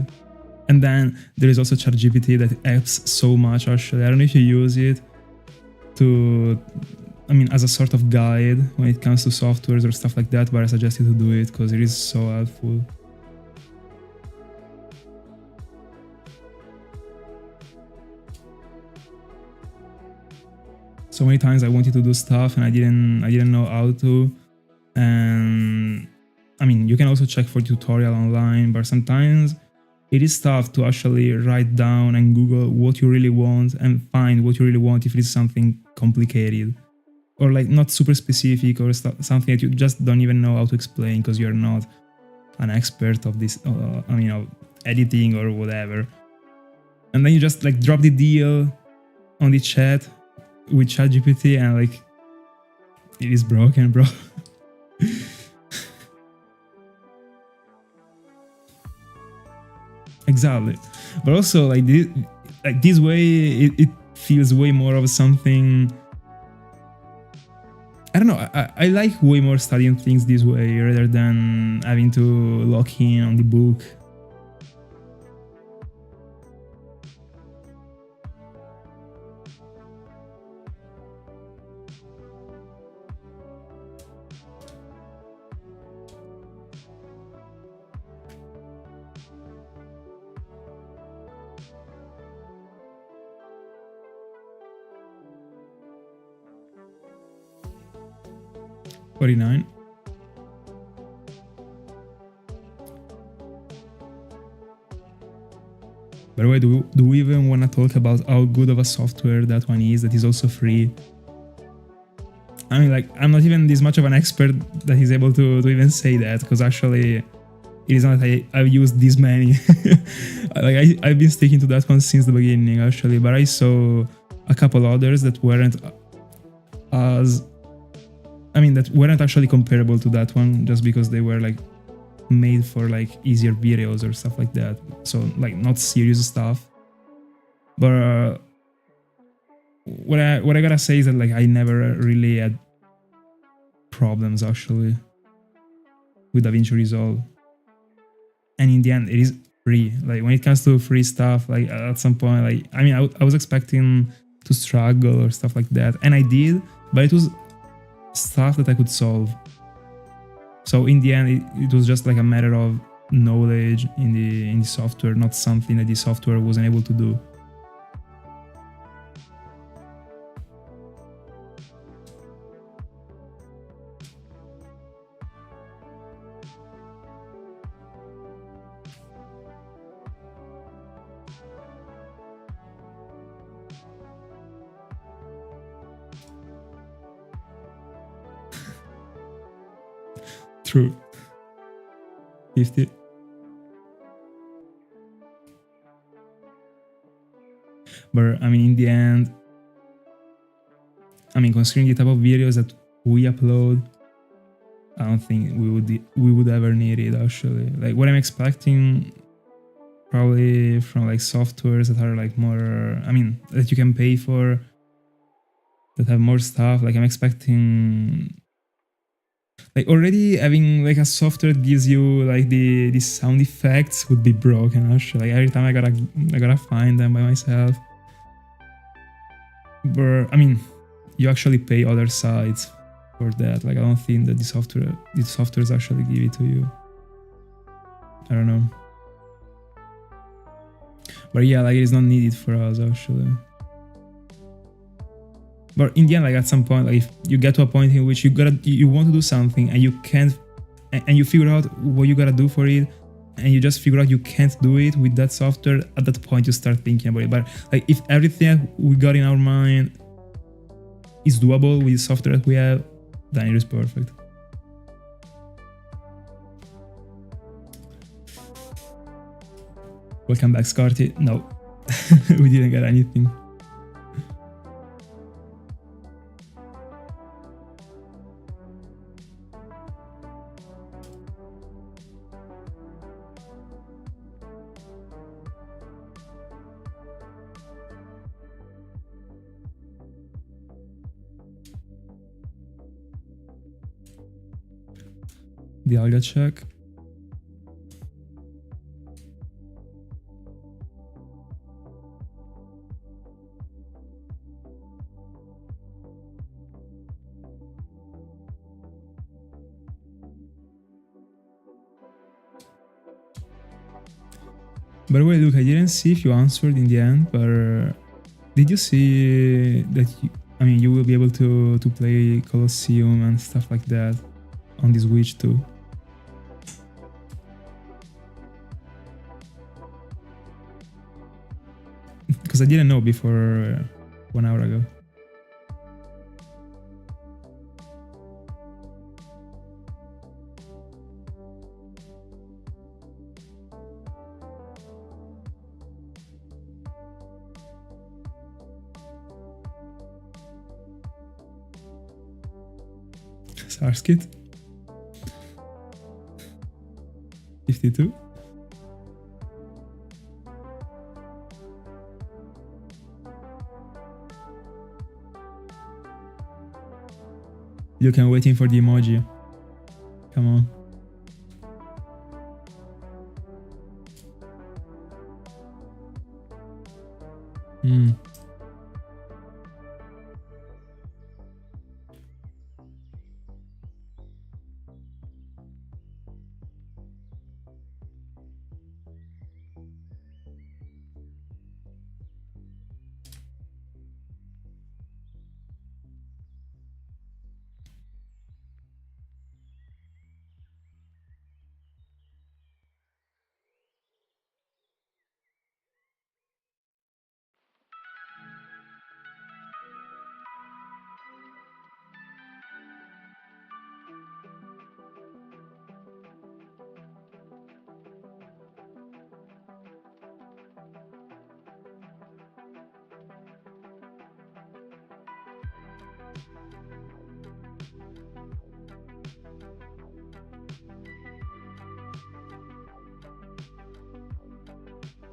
Speaker 1: And then there is also ChatGPT that helps so much, actually. I don't know if you use it to, I mean, as a sort of guide when it comes to softwares or stuff like that, but I suggest you to do it because it is so helpful. So many times I wanted to do stuff and I didn't know how to. And I mean, you can also check for tutorial online, but sometimes it is tough to actually write down and Google what you really want and find what you really want if it is something complicated or like not super specific or something that you just don't even know how to explain because you're not an expert of this, I mean, of editing or whatever. And then you just like drop the deal on the chat with ChatGPT and like it is broken, bro. Exactly, but also like this way it feels way more of something. I don't know. I like way more studying things this way rather than having to lock in on the book. $49. By the way, do we even want to talk about how good of a software that one is that is also free? I mean, like, I'm not even this much of an expert that is able to even say that, because actually it is not that I've used this many. Like, I've been sticking to that one since the beginning, actually, but I saw a couple others that weren't that weren't actually comparable to that one just because they were like made for like easier videos or stuff like that. So like not serious stuff. But what I gotta say is that like I never really had problems actually with DaVinci Resolve. And in the end, it is free. Like when it comes to free stuff, like at some point, like I mean, I was expecting to struggle or stuff like that, and I did, but it was stuff that I could solve. So in the end, it was just like a matter of knowledge in the software, not something that the software wasn't able to do. True. 50. But I mean, in the end, I mean, considering the type of videos that we upload, I don't think we would ever need it actually. Like what I'm expecting probably from like softwares that are like more, I mean, that you can pay for, that have more stuff. Like I'm expecting like already having like a software that gives you like the sound effects would be broken actually. Like every time I gotta find them by myself. But I mean, you actually pay other sites for that. Like I don't think that the softwares actually give it to you. I don't know. But yeah, like it is not needed for us actually. But in the end, like at some point, like if you get to a point in which you want to do something and you can't, and you figure out what you gotta do for it, and you just figure out you can't do it with that software, at that point you start thinking about it. But like if everything we got in our mind is doable with the software that we have, then it is perfect. Welcome back, Scarty. No, we didn't get anything. Dialga check. By the way, look, I didn't see if you answered in the end, but did you see that you will be able to play Colosseum and stuff like that on this Switch too? Because I didn't know before 1 hour ago. Sarskit 52. Look, I'm waiting for the emoji. Come on. Hmm.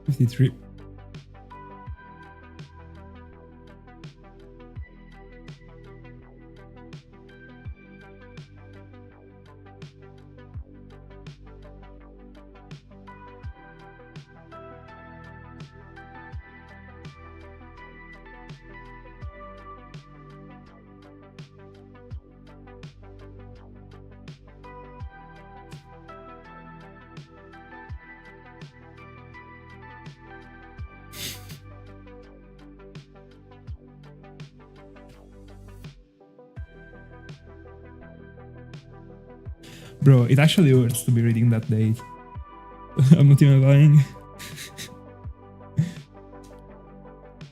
Speaker 1: $53. Bro, it actually hurts to be reading that date. I'm not even lying.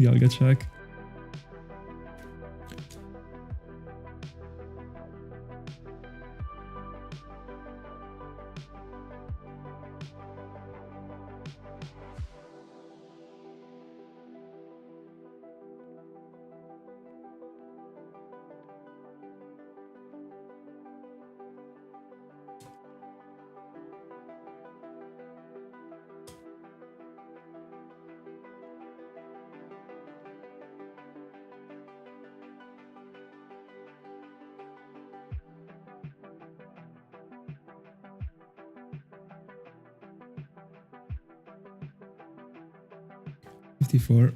Speaker 1: Dialga check. $54.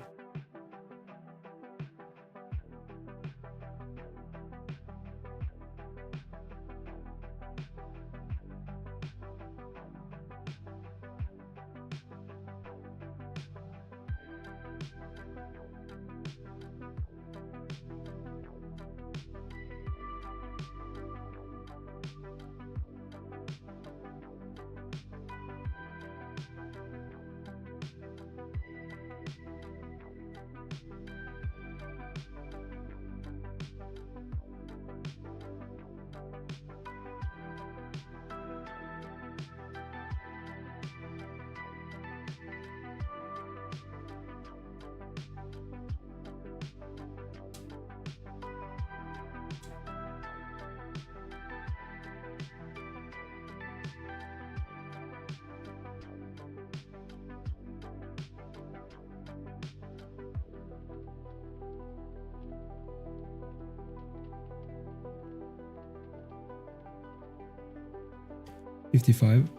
Speaker 1: 55.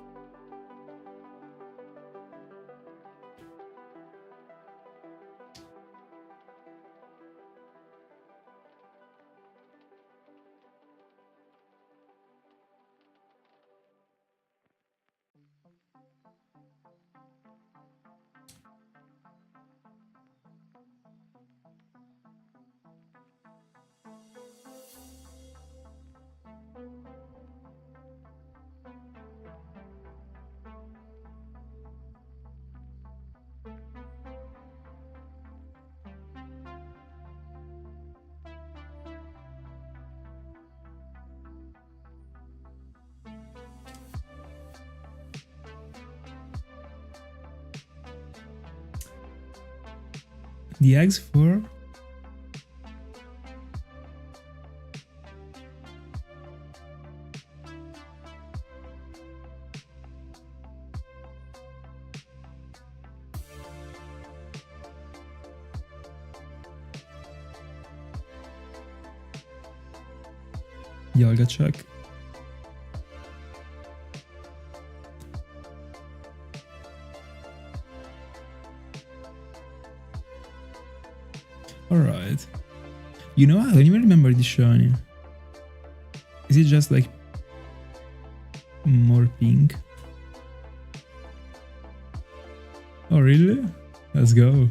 Speaker 1: The eggs for Dialga check. Alright. You know, I don't even remember the shiny. Is it just like more pink? Oh really? Let's go.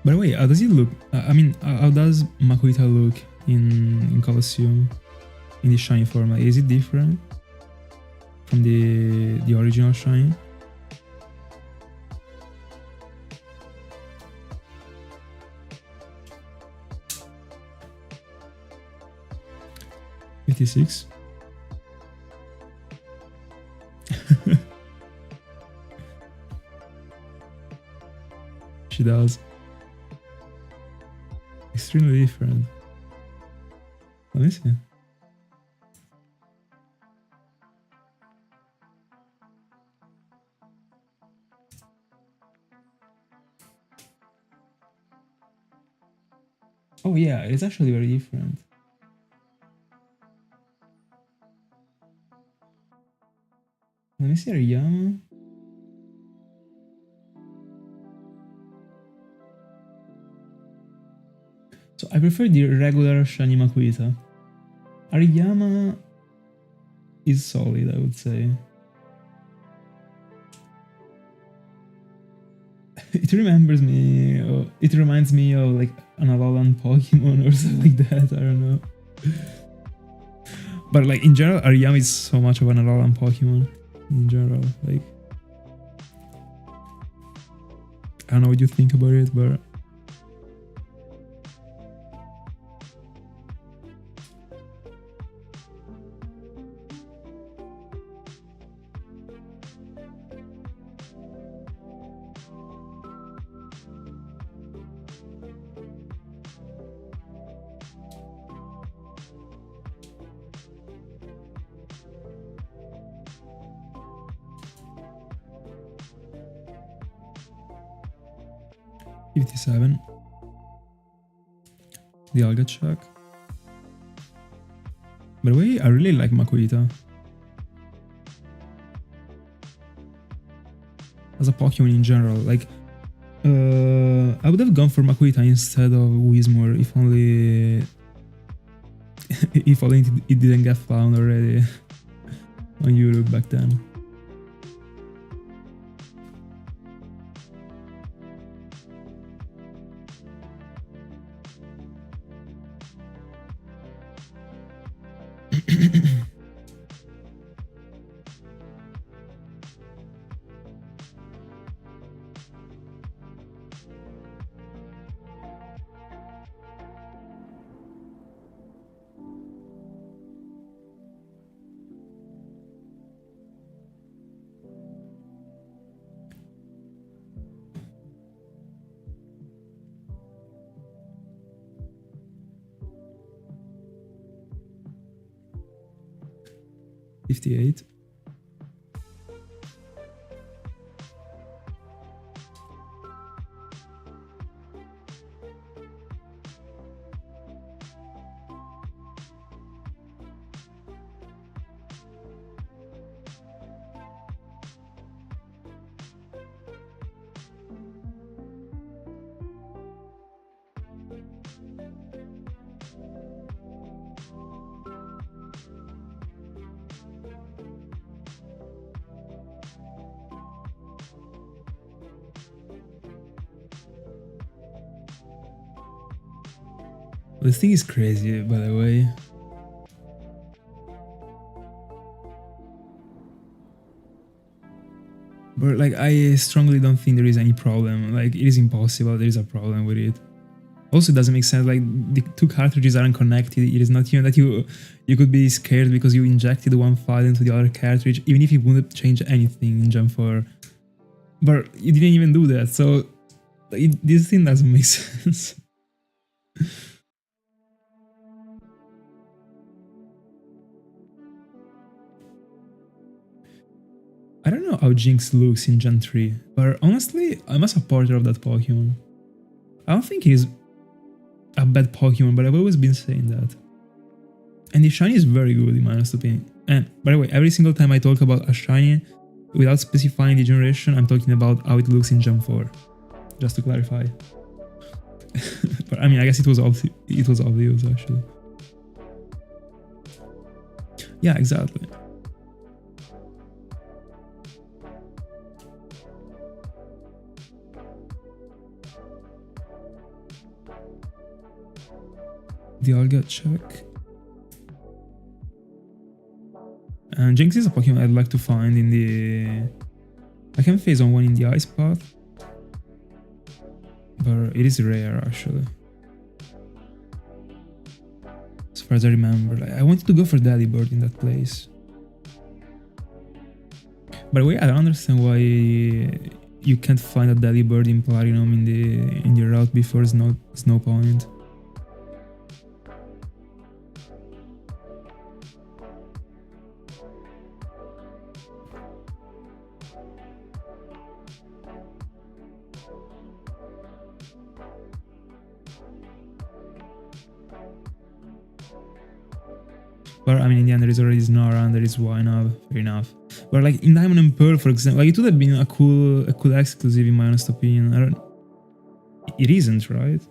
Speaker 1: By the way, how does it look? I mean, how does Makuhita look in Colosseum in the shiny format? Is it different from the original shiny? $56. She does. Extremely different. Let me see. Oh yeah, it's actually very different. Let me see Ariyama. So I prefer the regular shiny Makuhita. Ariyama is solid, I would say. It reminds me of like an Alolan Pokemon or something like that, I don't know. But like in general, Ariyama is so much of an Alolan Pokemon. In general, like I don't know what you think about it, but $57. Dialga check. By the way, I really like Makuhita as a Pokemon in general. Like, I would have gone for Makuhita instead of Whismur if only it didn't get found already on Europe back then. 58. This thing is crazy, by the way. But like, I strongly don't think there is any problem. Like, it is impossible. There is a problem with it. Also, it doesn't make sense. Like, the two cartridges aren't connected. It is not even that you could be scared because you injected one file into the other cartridge, even if you wouldn't change anything in Gen 4. But you didn't even do that, so this thing doesn't make sense. I don't know how Jinx looks in Gen 3, but honestly, I'm a supporter of that Pokemon. I don't think he's a bad Pokemon, but I've always been saying that. And the Shiny is very good in my honest opinion. And by the way, every single time I talk about a Shiny, without specifying the generation, I'm talking about how it looks in Gen 4. Just to clarify. But I mean, I guess it was obvious actually. Yeah, exactly. Dialga check. And Jinx is a Pokemon I'd like to find in the... I can phase on one in the ice path. But it is rare actually. As far as I remember. Like, I wanted to go for Delibird in that place. By the way, I don't understand why you can't find a Delibird in Platinum in the route before Snow Point. But I mean, in the end, there is already Snora and there is Winub, fair enough. But like in Diamond and Pearl, for example, like it would have been a cool exclusive in my honest opinion. It isn't, right?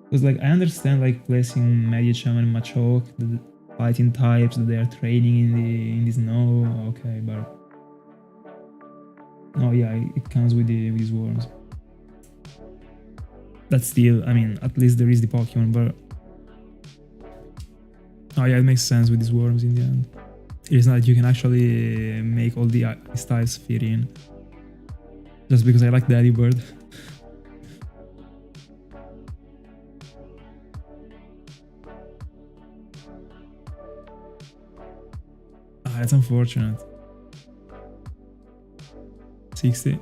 Speaker 1: Because like I understand like placing Medicham and Machoke, the fighting types that they are training in the snow. Okay, but oh yeah, it comes with these worms. But still, I mean, at least there is the Pokemon, but... Oh yeah, it makes sense with these worms in the end. It is not that you can actually make all the styles fit in. Just because I like Delibird. Ah, that's unfortunate. 60.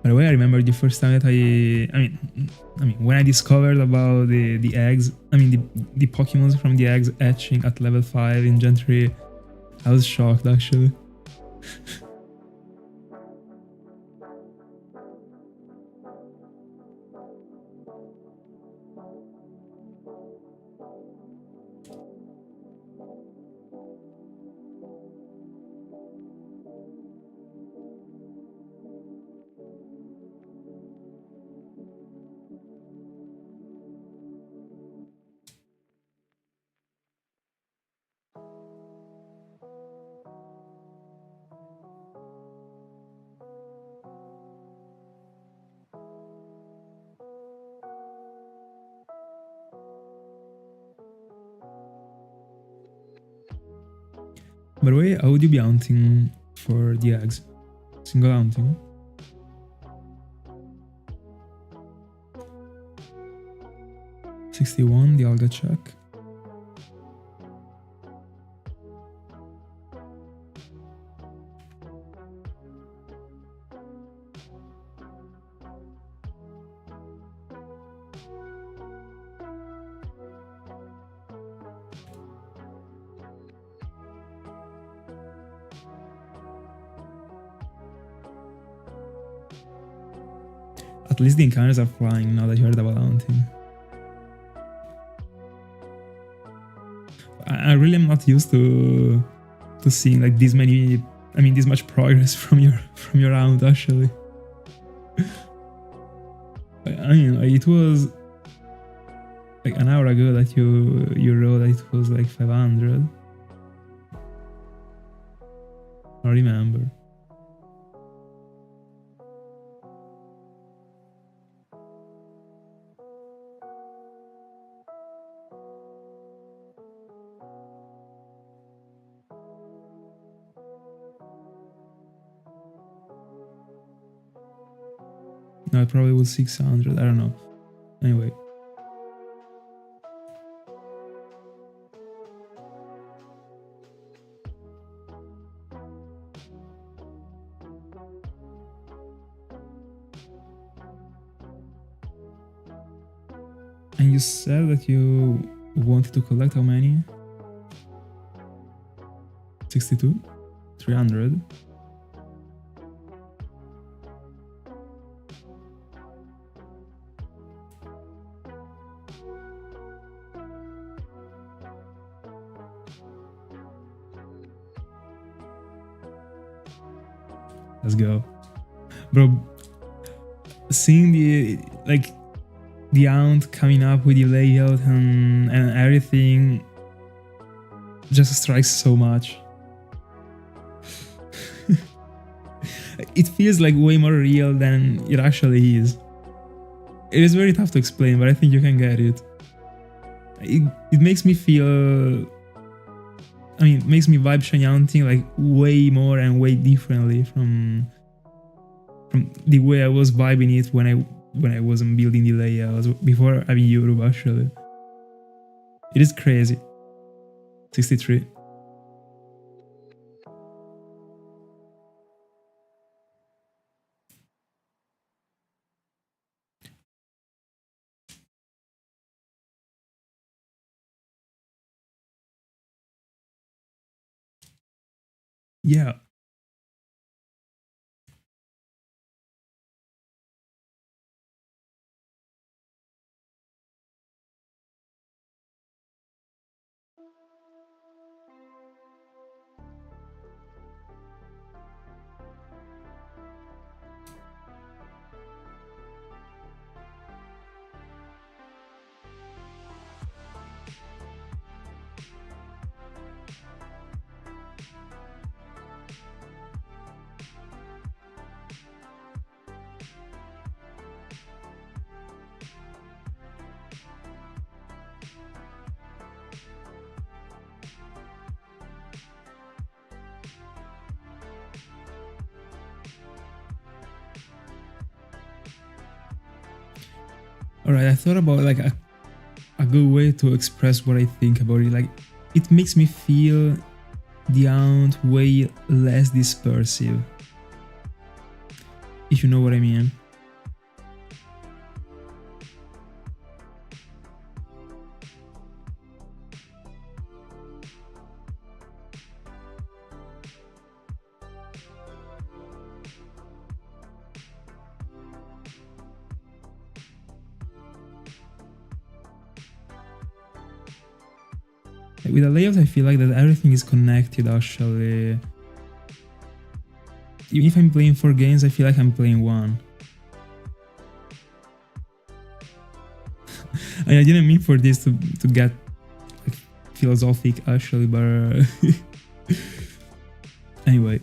Speaker 1: By the way, I remember the first time that I mean, when I discovered about the eggs, I mean the Pokemons from the eggs hatching at level 5 in Gen 3, I was shocked actually. By the way, how would you be hunting for the eggs? Single hunting? $61, the Dialga check. at least the encounters are flying now that you heard about hunting. I really am not used to seeing like this much progress from your round actually. I mean, it was like an hour ago that you wrote that it was like 500. I remember. No, it probably was 600. I don't know. Anyway. And you said that you wanted to collect how many? 62? 300? Let's go. Bro, seeing the aunt coming up with the layout and everything just strikes so much. It feels like way more real than it actually is. It is very tough to explain, but I think you can get it. It makes me feel... I mean, it makes me vibe shiny hunting like way more and way differently from the way I was vibing it when I wasn't building the layouts before having Europe actually. It is crazy. 63. Yeah. Alright, I thought about like a good way to express what I think about it. Like, it makes me feel the aunt way less dispersive. If you know what I mean. With the layout, I feel like that everything is connected actually. Even if I'm playing 4 games, I feel like I'm playing 1. I didn't mean for this to get like, philosophic actually, but anyway.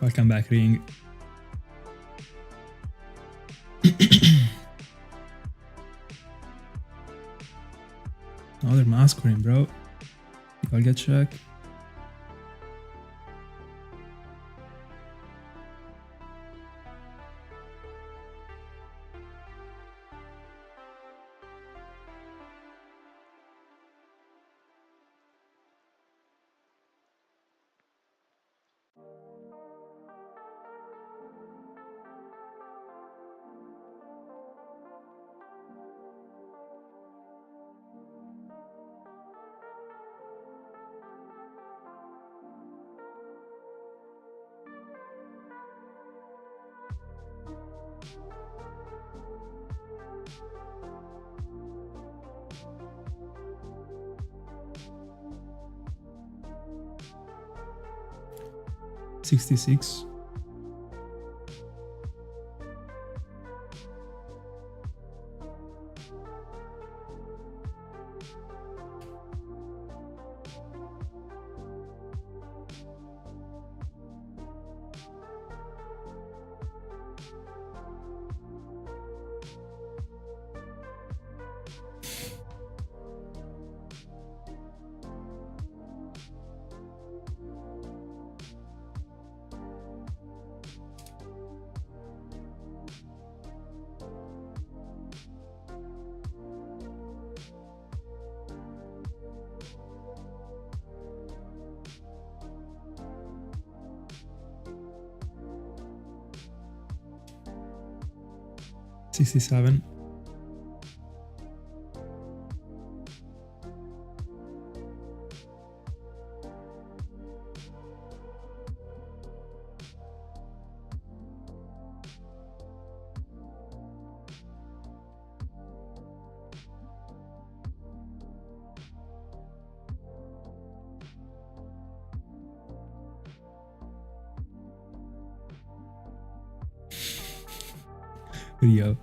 Speaker 1: Welcome back, Ring. Another Masquerain, bro. I'll get check. $66. $67. Real.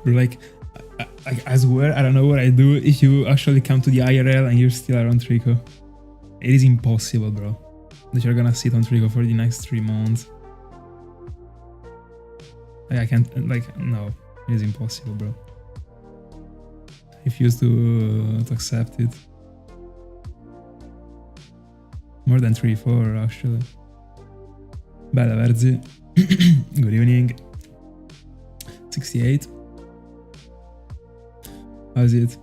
Speaker 1: Like, I swear, I don't know what I do if you actually come to the IRL and you're still around Trico. It is impossible, bro, that you're gonna sit on Trico for the next 3 months. Like, I can't, like, no, it is impossible, bro. I refuse to accept it. More than 3-4, actually. Bella Verzi. Good evening. 68. How's it?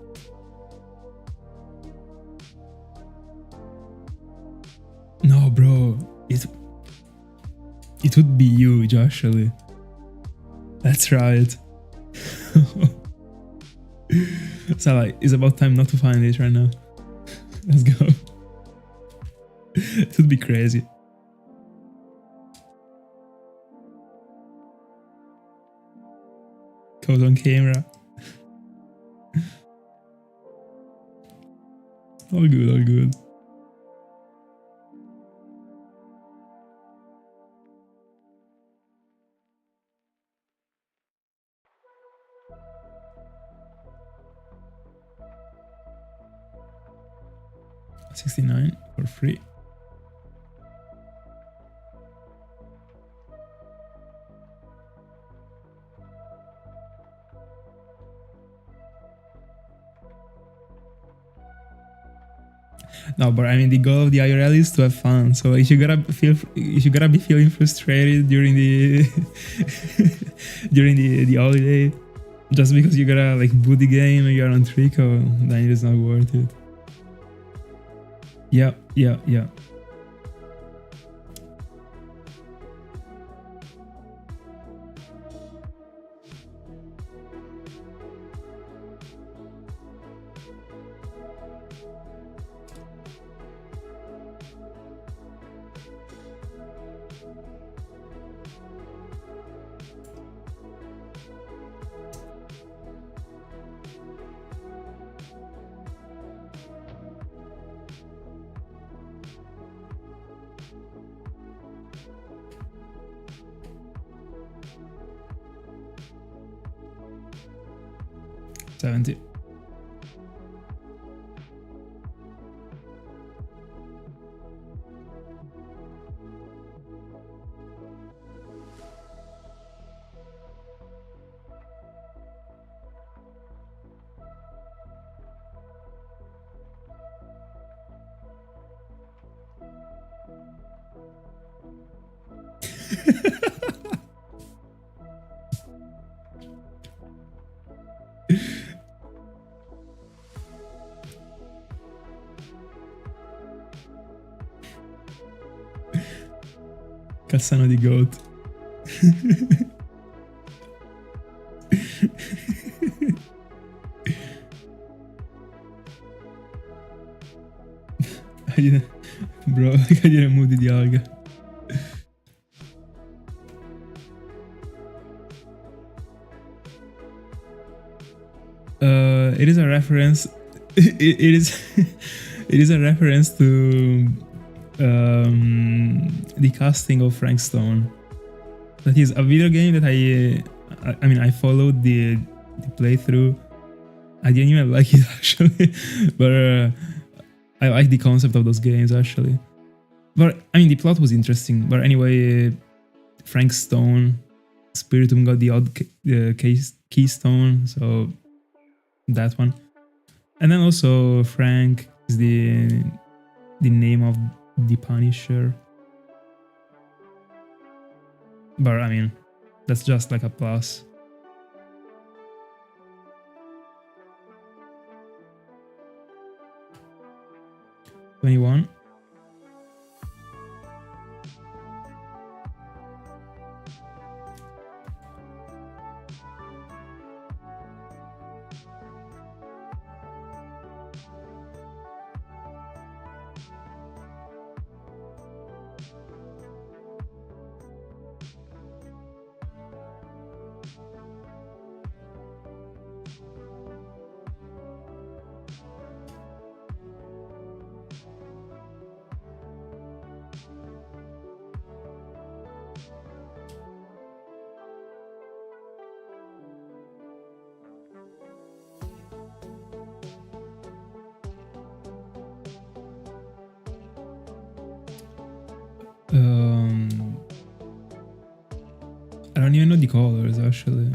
Speaker 1: No, bro. It would be huge, actually. That's right. So, like, it's about time not to find it right now. Let's go. It would be crazy. Code on camera. All good, all good. $69 for free. No, but I mean, the goal of the IRL is to have fun. So if you gotta be feeling frustrated during the during the holiday, just because you gotta like boot the game and you're on Trico, then it is not worth it. Yeah. 70. Cassano di Goat. Bro, I didn't move the Dialga. It is a reference. It is. It is a reference to the casting of Frank Stone. That is a video game that I mean, I followed the playthrough. I didn't even like it actually, but I like the concept of those games actually. But I mean, the plot was interesting. But anyway, Frank Stone, Spiritomb got the odd keystone, so that one. And then also Frank is the name of the Punisher. But I mean, that's just like a plus. $21. I don't even know the colors actually.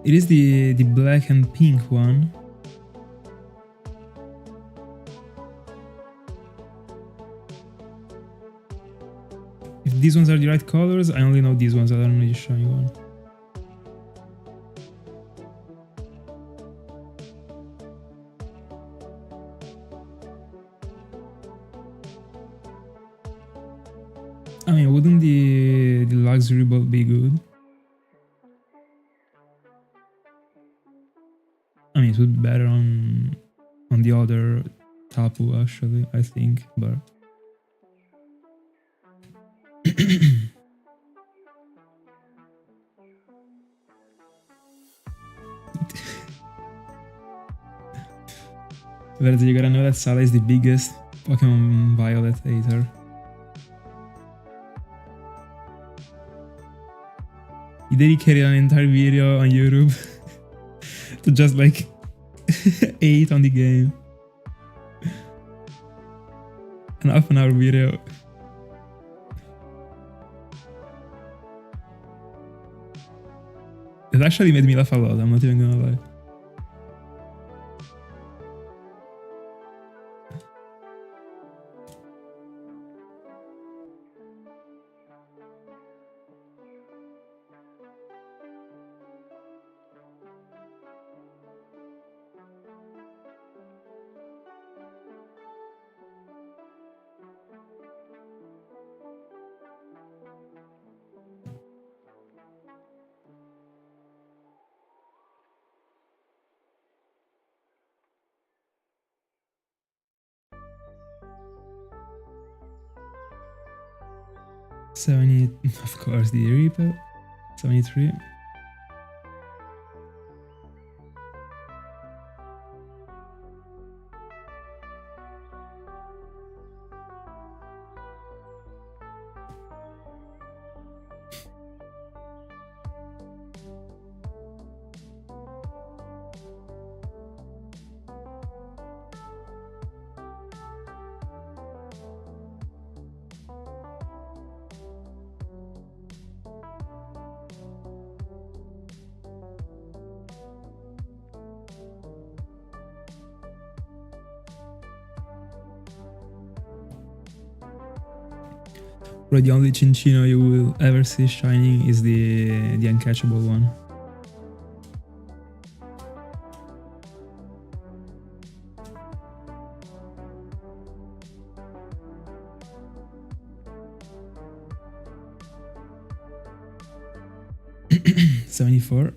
Speaker 1: It is the black and pink one. If these ones are the right colors, I only know these ones. I don't know the shiny one. I mean, wouldn't the luxury ball be good? I mean, it would be better on the other Tapu actually, I think, but well, you gotta know that Sala is the biggest Pokemon Violet hater. He dedicated an entire video on YouTube to just like hate on the game. An half-an-hour video. It actually made me laugh a lot, I'm not even gonna lie. Of course, the Reaper. 73. But the only Chinchino you will ever see shining is the uncatchable one. $74.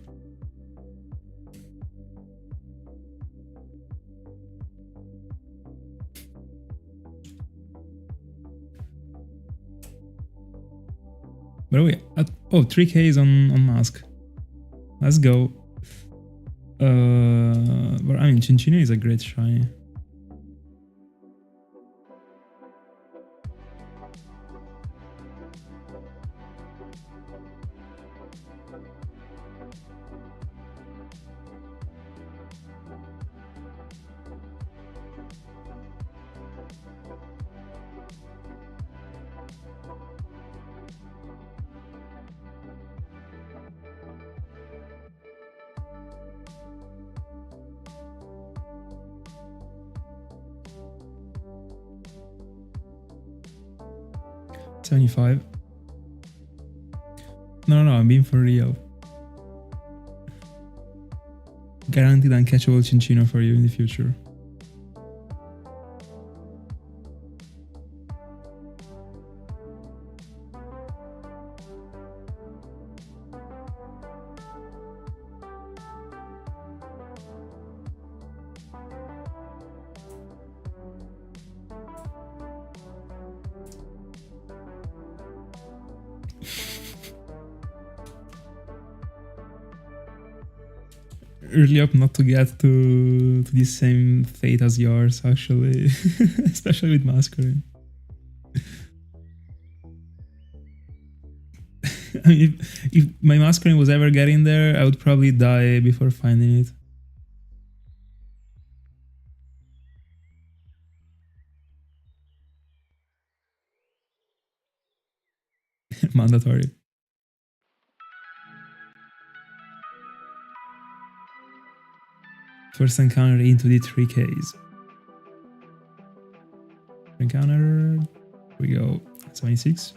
Speaker 1: But we at 3k is on mask. Let's go. But I mean, Chinchino is a great shiny. $75. No, I'm being for real. Guaranteed uncatchable Chinchino for you in the future. Really hope not to get to the same fate as yours, actually. Especially with Masquerain. I mean, if my Masquerain was ever getting there, I would probably die before finding it. Mandatory. First encounter into the 3Ks. Encounter. Here we go. 76.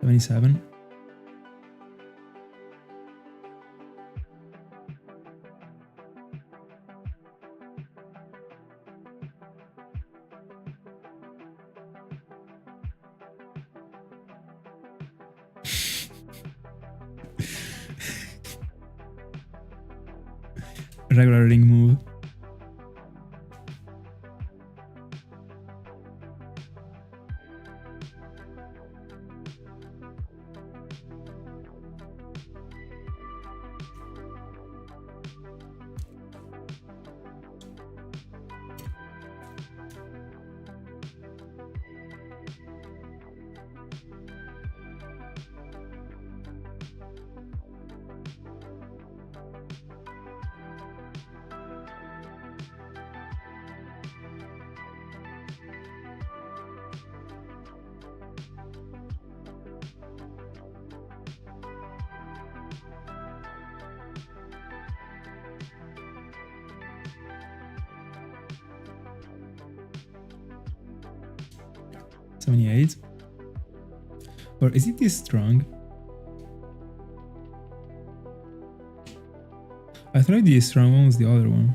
Speaker 1: $77. Regular ring move. 78. Or is it this strong? I thought the strong one was the other one.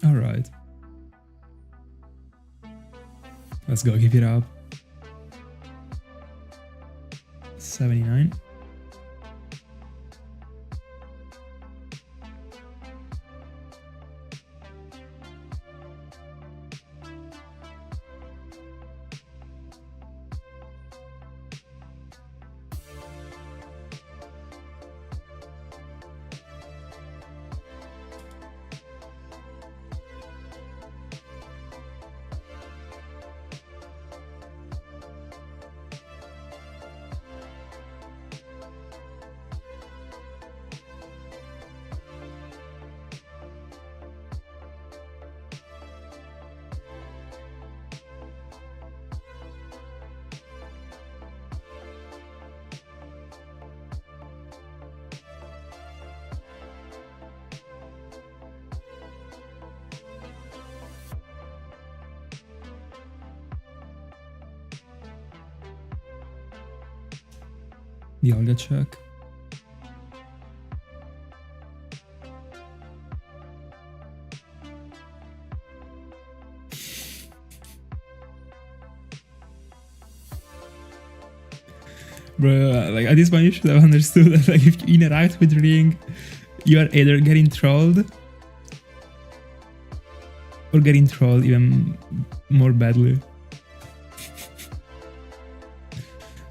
Speaker 1: Alright. Let's go, keep it up. 79. Dialga check. Bro, like at this point you should have understood that like if you interact with Ring, you are either getting trolled or getting trolled even more badly.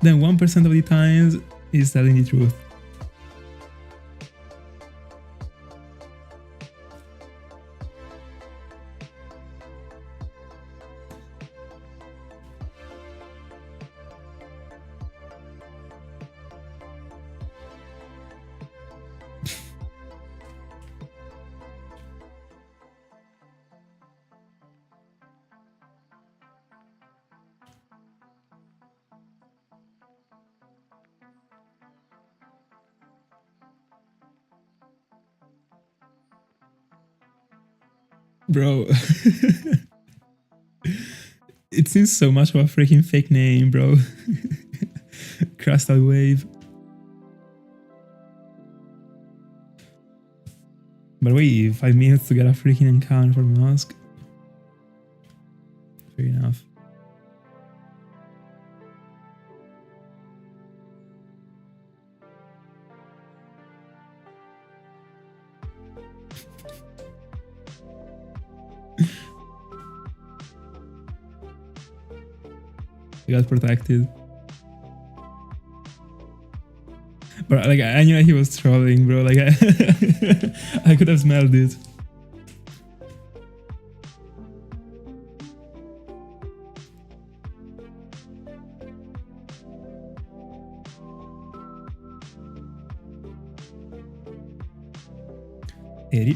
Speaker 1: Then 1% of the times is telling the truth. Bro. It seems so much of a freaking fake name, bro. Crystal Wave. But wait, 5 minutes to get a freaking encounter for Mask. Fair enough. I got protected. But like I knew he was trolling, bro. Like I could have smelled it. Eri.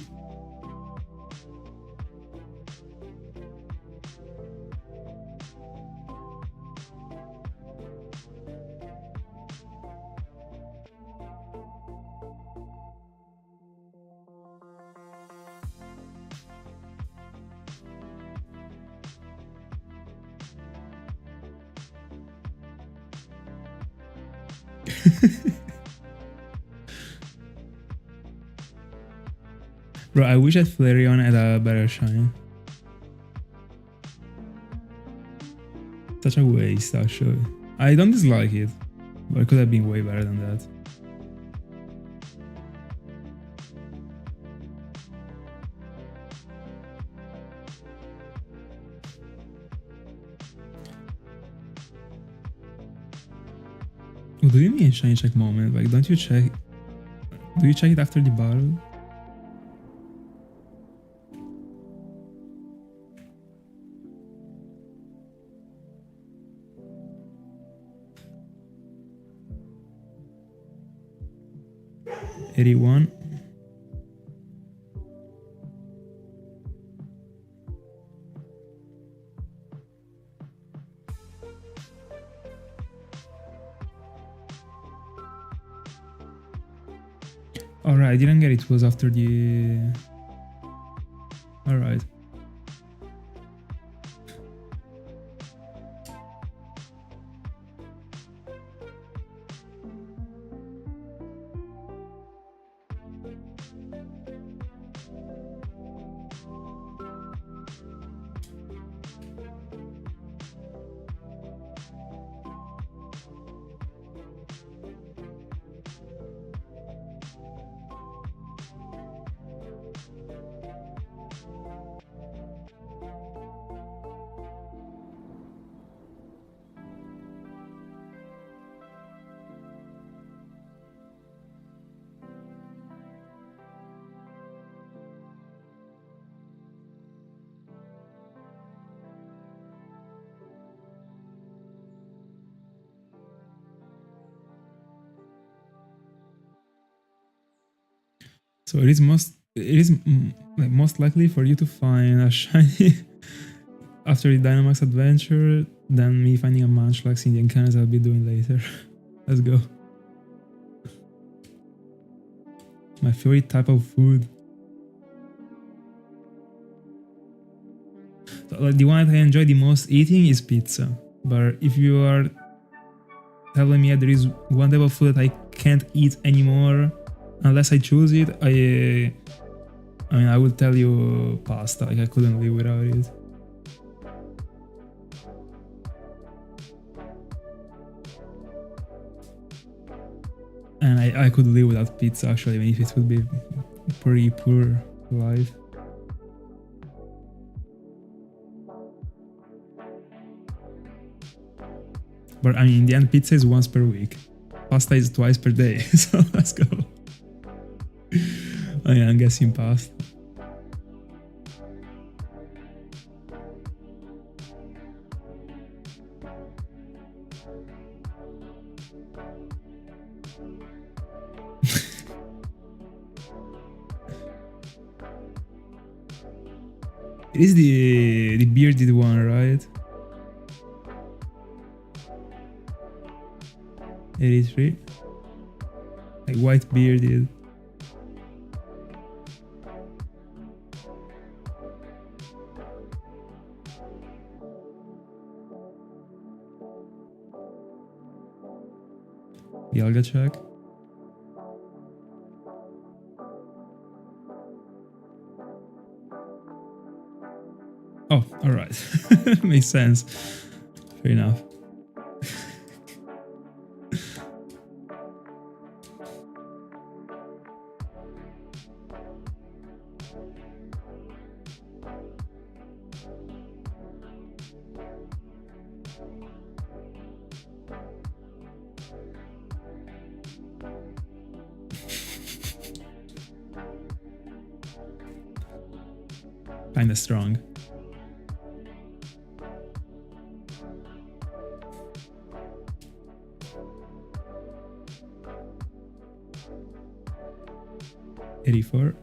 Speaker 1: Bro, I wish that Flareon had a better shine. Such a waste, actually. I don't dislike it, but it could have been way better than that. What do you mean shiny check moment? Like, don't you check? Do you check it after the battle? $81. Alright, I didn't get it. It was after the... Alright. So it is like most likely for you to find a shiny after the Dynamax adventure than me finding a Munchlax in the encounters I'll be doing later. Let's go. My favorite type of food. So, like, the one that I enjoy the most eating is pizza. But if you are telling me that there is one type of food that I can't eat anymore unless I choose it, I mean, I would tell you pasta. Like, I couldn't live without it. And I could live without pizza actually, even if it would be pretty poor life. But I mean, in the end, pizza is once per week. Pasta is twice per day, so let's go. Oh yeah, I'm guessing pasta. It is the bearded one, right? 83. Like white bearded. Dialga check. Oh, alright. Makes sense. Fair enough. Kinda strong. $84.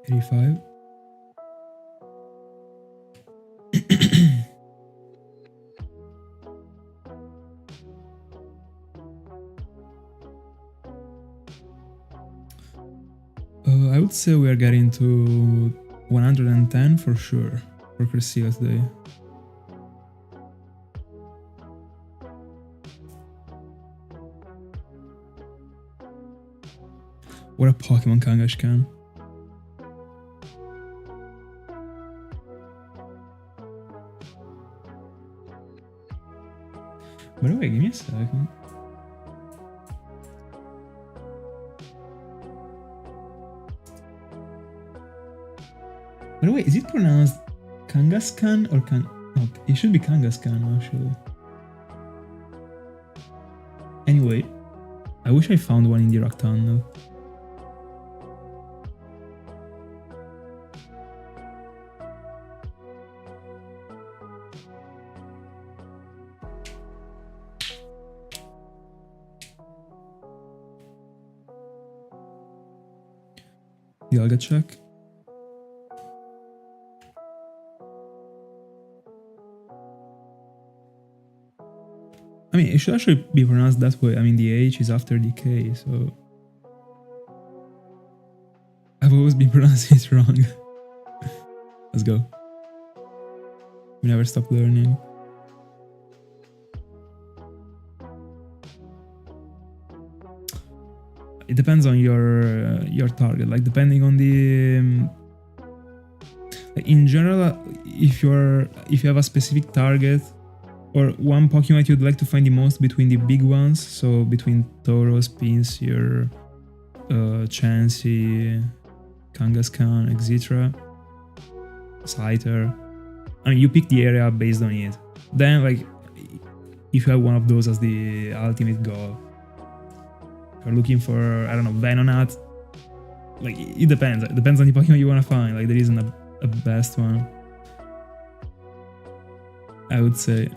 Speaker 1: $85. would say we are getting to 110 for sure for Cresselia today. What a Pokemon Kangaskhan. By the way, give me a second. By the way, is it pronounced Kangaskhan or Kang? No, it should be Kangaskhan actually. Anyway, I wish I found one in the rock tunnel. Dialga check. I mean, it should actually be pronounced that way. I mean, the H is after the K, so I've always been pronouncing it wrong. Let's go. We never stop learning. It depends on your target. Like depending on the like in general, if you have a specific target or one Pokemon you'd like to find the most between the big ones, so between Tauros, Pinsir, Chansey, Kangaskhan, etc., Scyther. I mean, you pick the area based on it. Then, like, if you have one of those as the ultimate goal, you're looking for, I don't know, Venonat. Like, it depends. It depends on the Pokemon you want to find. Like, there isn't a best one, I would say.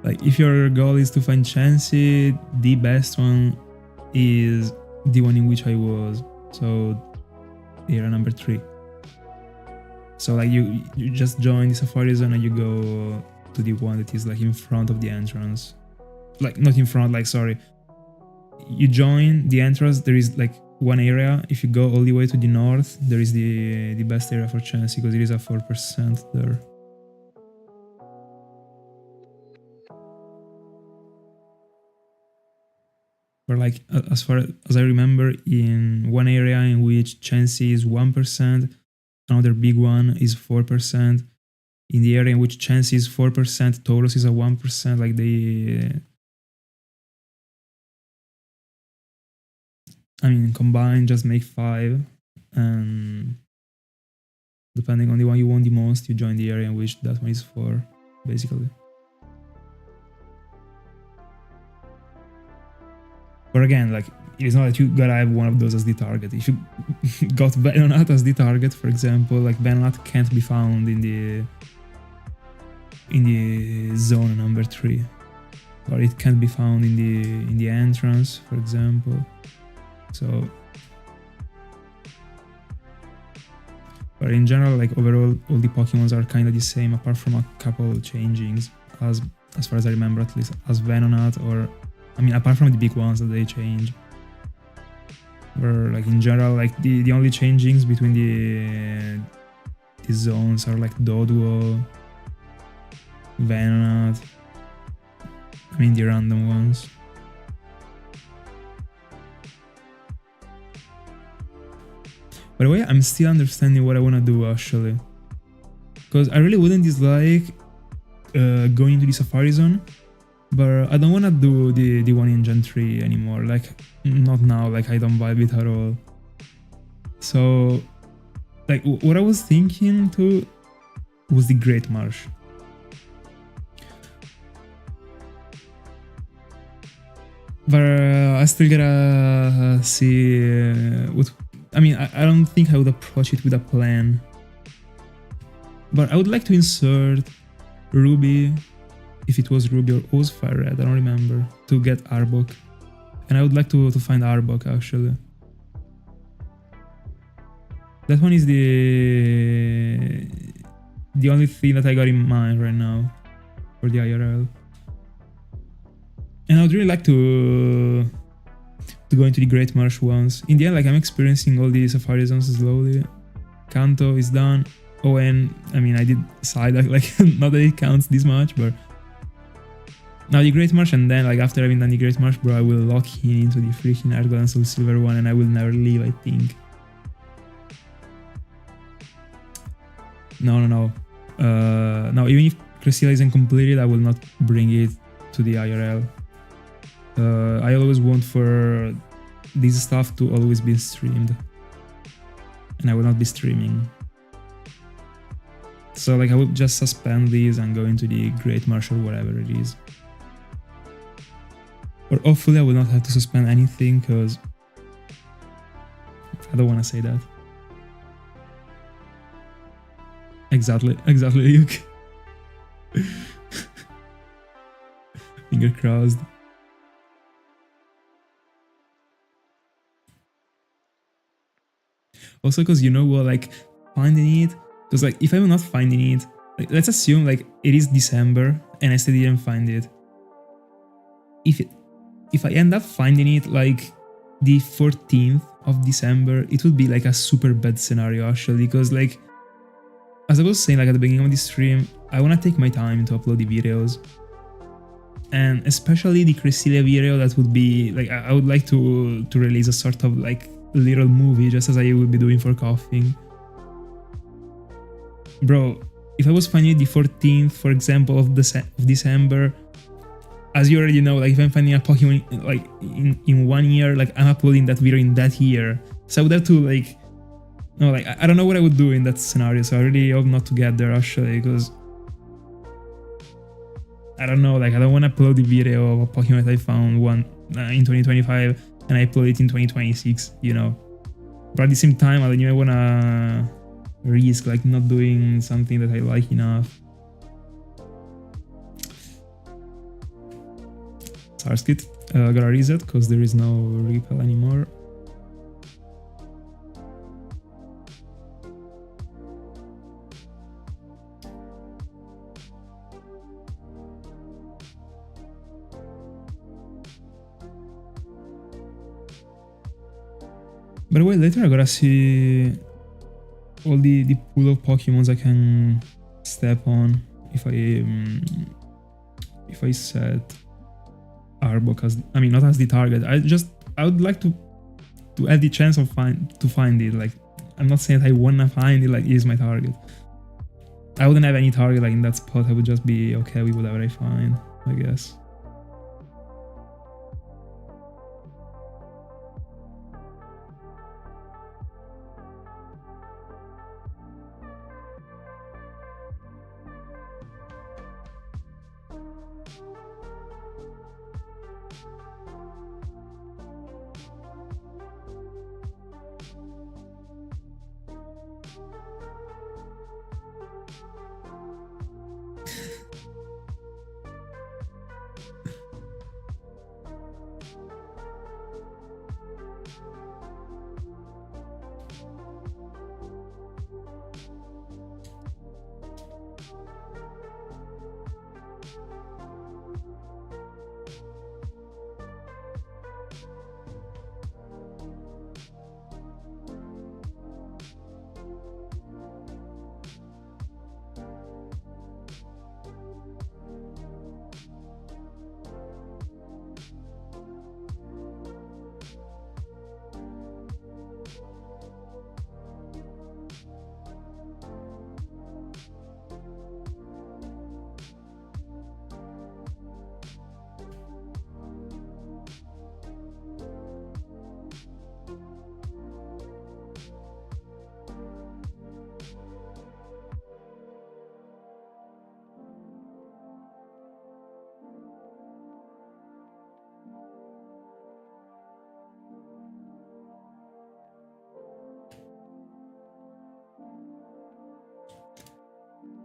Speaker 1: Like, if your goal is to find Chansey, the best one is the one in which I was. So, area number 3. So, like, you just join the Safari Zone and you go to the one that is, like, in front of the entrance. Like, not in front, like, sorry. You join the entrance, there is, like, one area. If you go all the way to the north, there is the best area for Chansey because it is a 4% there. But like, as far as I remember, in one area in which Chansey is 1%, another big one is 4%. In the area in which Chansey is 4%, Tauros is a 1%. Like I mean, combined just make 5. And depending on the one you want the most, you join the area in which that one is 4, basically. But again, like, it is not that you gotta have one of those as the target. If you got Venonat as the target, for example, like Venonat can't be found in the zone number 3, or it can't be found in the entrance, for example. So, but in general, like overall, all the Pokemons are kind of the same, apart from a couple changings, as far as I remember, at least, as Venonat, or I mean, apart from the big ones that they change. Or like in general, like the only changings between the zones are like Doduo, Venonat, I mean the random ones. By the way, I'm still understanding what I want to do actually. Because I really wouldn't dislike going to the Safari Zone, but I don't want to do the one in Gen 3 anymore. Like, not now, like I don't vibe it at all. So, like, what I was thinking too was the Great Marsh. But I still gotta see what... I mean, I don't think I would approach it with a plan. But I would like to insert Ruby, if it was Ruby or it was Fire Red, I don't remember, to get Arbok. And I would like to find Arbok actually. That one is the only thing that I got in mind right now for the IRL. And I would really like to to go into the Great Marsh once. In the end, like, I'm experiencing all the Safari zones slowly. Kanto is done. Oh, and I mean, I did side, like not that it counts this much, but now the Great Marsh, and then, like, after having done the Great Marsh, bro, I will lock in into the freaking Earth Gold and Soulsilver one, and I will never leave, I think. No. No, even if Cresselia isn't completed, I will not bring it to the IRL. I always want for this stuff to always be streamed, and I will not be streaming. So, like, I would just suspend these and go into the Great Marsh or whatever it is. Or hopefully I will not have to suspend anything, because I don't want to say that. Exactly, Luke. Finger crossed. Also, because, you know what, like, finding it, because, like, if I'm not finding it, like, let's assume, like, it is December and I still didn't find it. If I end up finding it, like, the 14th of December, it would be, like, a super bad scenario, actually, because, like, as I was saying, like, at the beginning of the stream, I want to take my time to upload the videos. And especially the Cresselia video, that would be, like, I would like to release a sort of, like, little movie, just as I would be doing for coughing. Bro, if I was finding it the 14th, for example, of December, as you already know, like, if I'm finding a Pokemon, like, in 1 year, like, I'm uploading that video in that year. So I would have to, like, no, like, I don't know what I would do in that scenario, so I really hope not to get there, actually, because I don't know, like, I don't want to upload the video of a Pokemon that I found in 2025 and I upload it in 2026, you know. But at the same time, I don't even want to risk, like, not doing something that I like enough. Sarskit, gotta reset because there is no repel anymore. By the way, later I gotta see all the pool of Pokemons I can step on if I set Arbok as, I mean, not as the target. I would like to have the chance of find it. Like, I'm not saying that I wanna find it, like, it is my target. I wouldn't have any target, like, in that spot. I would just be okay with whatever I find, I guess.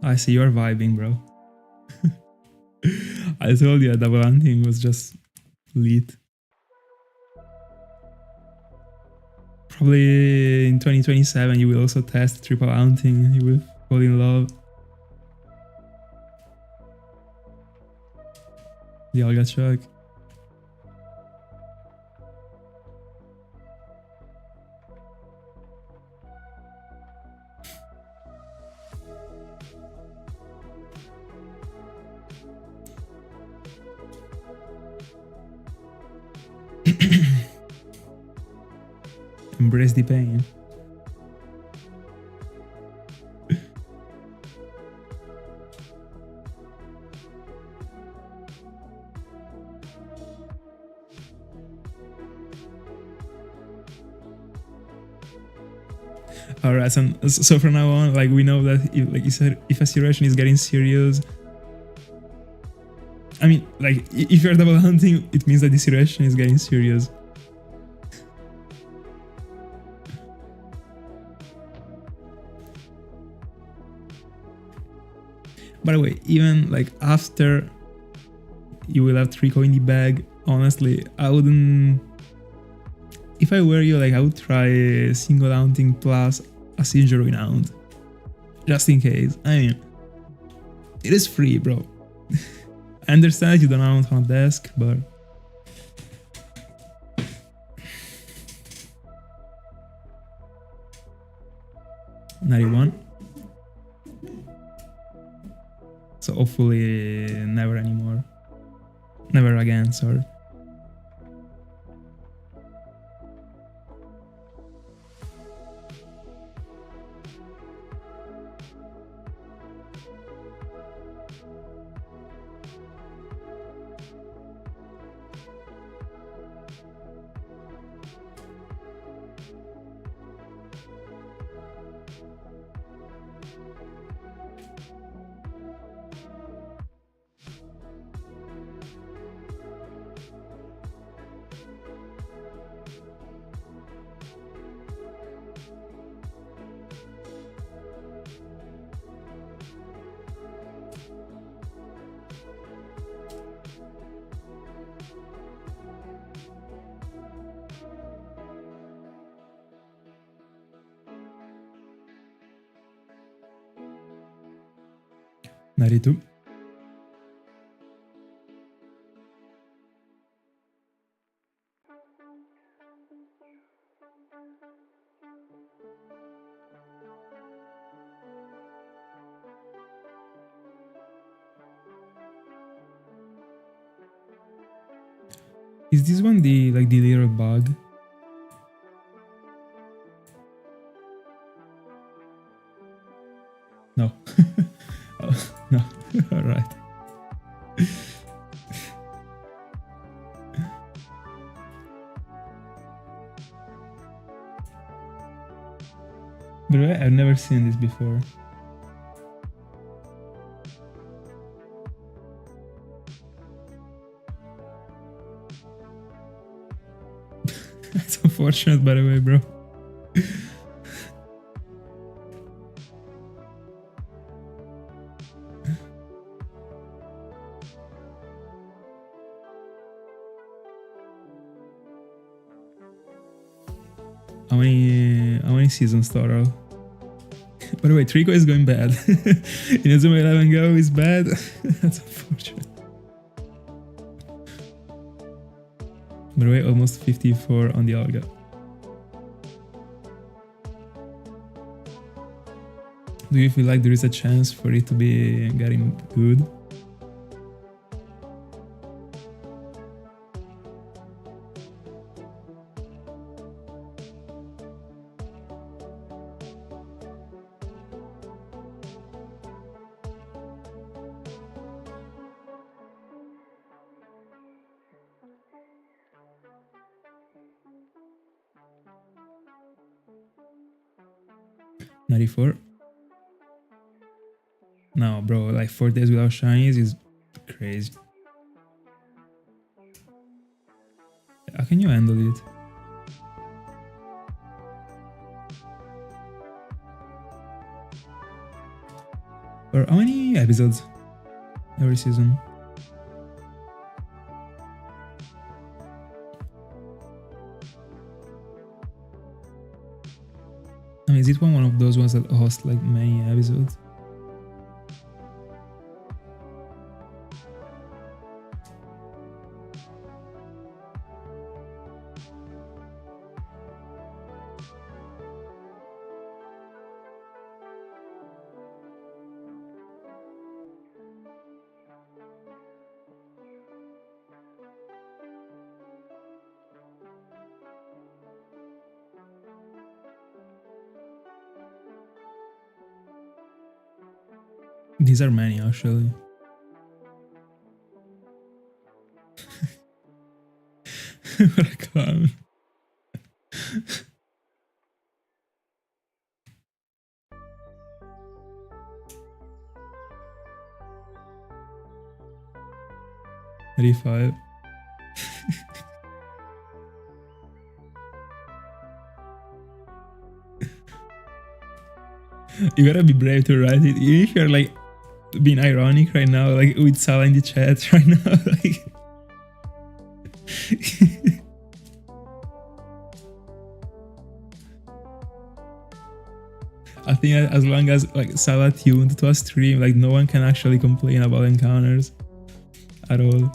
Speaker 1: I see you're vibing, bro. I told you that double hunting was just lit. Probably in 2027 you will also test triple hunting and you will fall in love. Dialga Chuck. Embrace the pain. Alright, so from now on, like, we know that if, like you said, if a situation is getting serious, I mean, like, if you're double hunting, it means that the situation is getting serious. By the way, even like after you will have Trico in the bag, honestly, I wouldn't. If I were you, like, I would try a single hunting plus a Sinjoh renowned. Just in case. I mean, it is free, bro. I understand you don't hunt on a desk, but. $91. So hopefully never anymore. Never again, sorry. $92. Is this one the little bug? No. Oh, no. Alright. But I've never seen this before. That's unfortunate, by the way, bro. How many seasons total? By the way, Trico is going bad. Inazuma 11 Go is bad. That's unfortunate. By the way, almost 54 on the Dialga. Do you feel like there is a chance for it to be getting good? $94. No, bro, like 4 days without shinies is crazy. How can you handle it? Or how many episodes every season? I mean, is it one of those ones that host like many episodes? These are many actually. What a clown. $35. You gotta be brave to write it. Even if you're like being ironic right now, like with Salah in the chat right now, like I think as long as like Salah tuned to a stream, like no one can actually complain about encounters at all.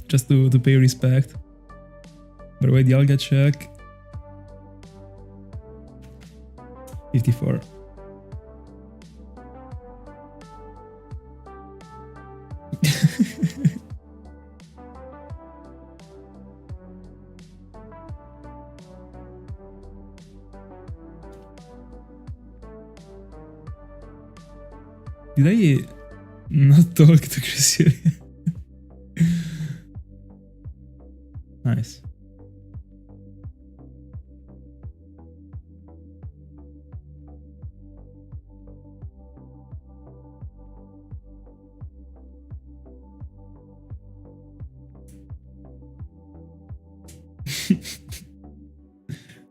Speaker 1: Just to pay respect. By the way, Dialga check. 54. Did I not talk to Cresselia? Nice.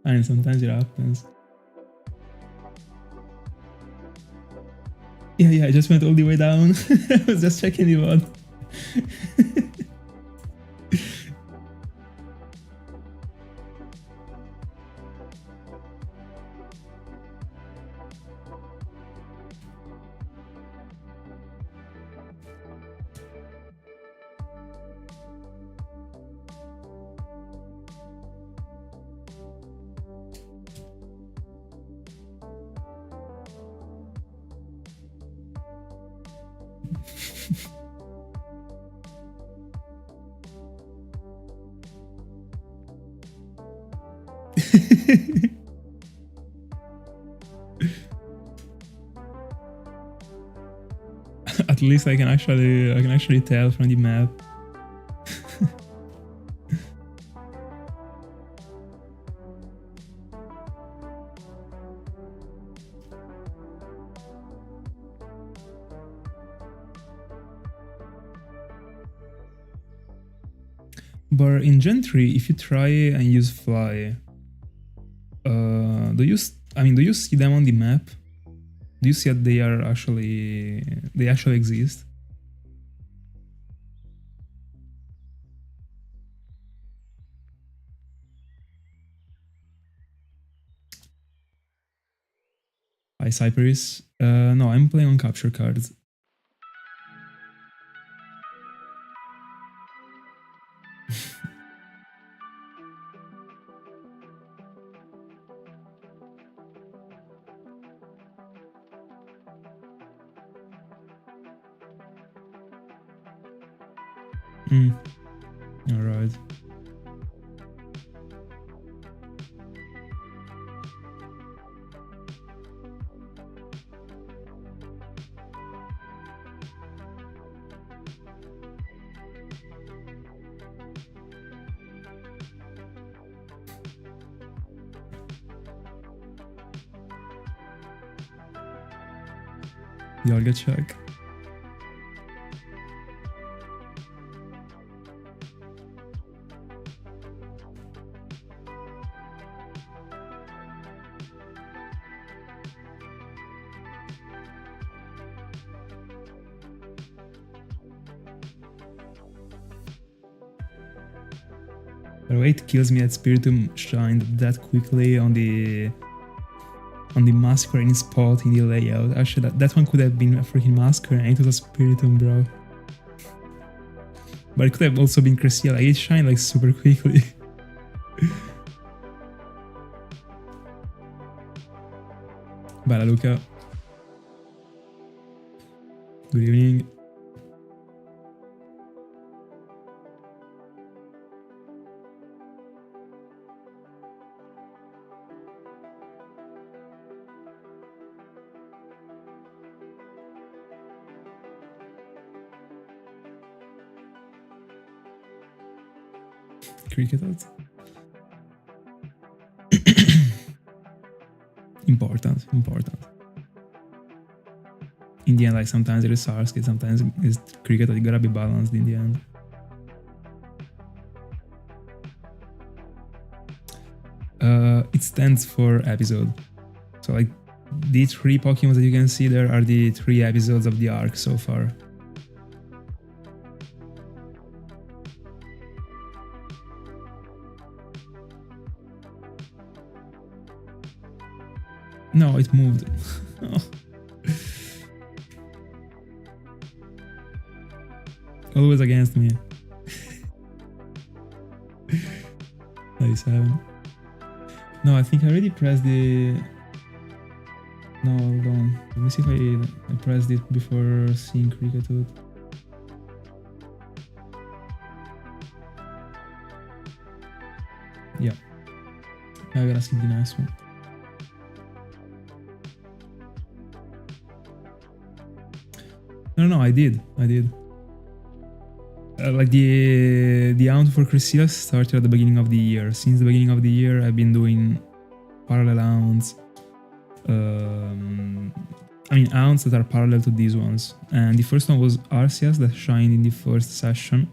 Speaker 1: And sometimes it happens. Yeah, I just went all the way down. I was just checking the VOD. At least I can actually tell from the map. But in Gen 3, if you try and use fly, do you see them on the map? Do you see that they actually exist? Hi Cypress. No, I'm playing on capture cards. All right. Dialga check. By the way, it kills me that Spiritomb shined that quickly on the Masquerain spot in the layout. Actually, that one could have been a freaking Masquerain. It was a Spiritomb, bro. But it could have also been Cresselia. Like, it shined like super quickly. Bella Luca. Good evening. Cricketed. Important. In the end, like sometimes it is Sarsky, sometimes it's Cricketed. You gotta be balanced in the end. It stands for episode. So like the 3 Pokemon that you can see there are the 3 episodes of the arc so far. No, it moved. Always against me. 97. No, I think I already pressed the... No, hold on. Let me see if I pressed it before seeing Cricketed. Yeah. I gotta skip the next one. No, I did. Like the hunt for Cresselia started at the beginning of the year. Since the beginning of the year, I've been doing parallel hunts. Hunts that are parallel to these ones. And the first one was Arceus that shined in the first session,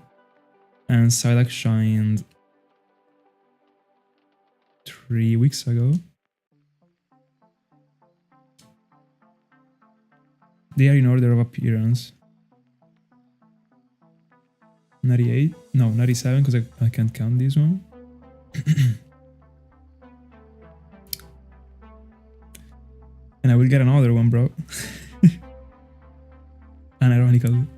Speaker 1: and Psylocke shined 3 weeks ago. They are in order of appearance. 98? No, 97, because I can't count this one. And I will get another one, bro. Unironically.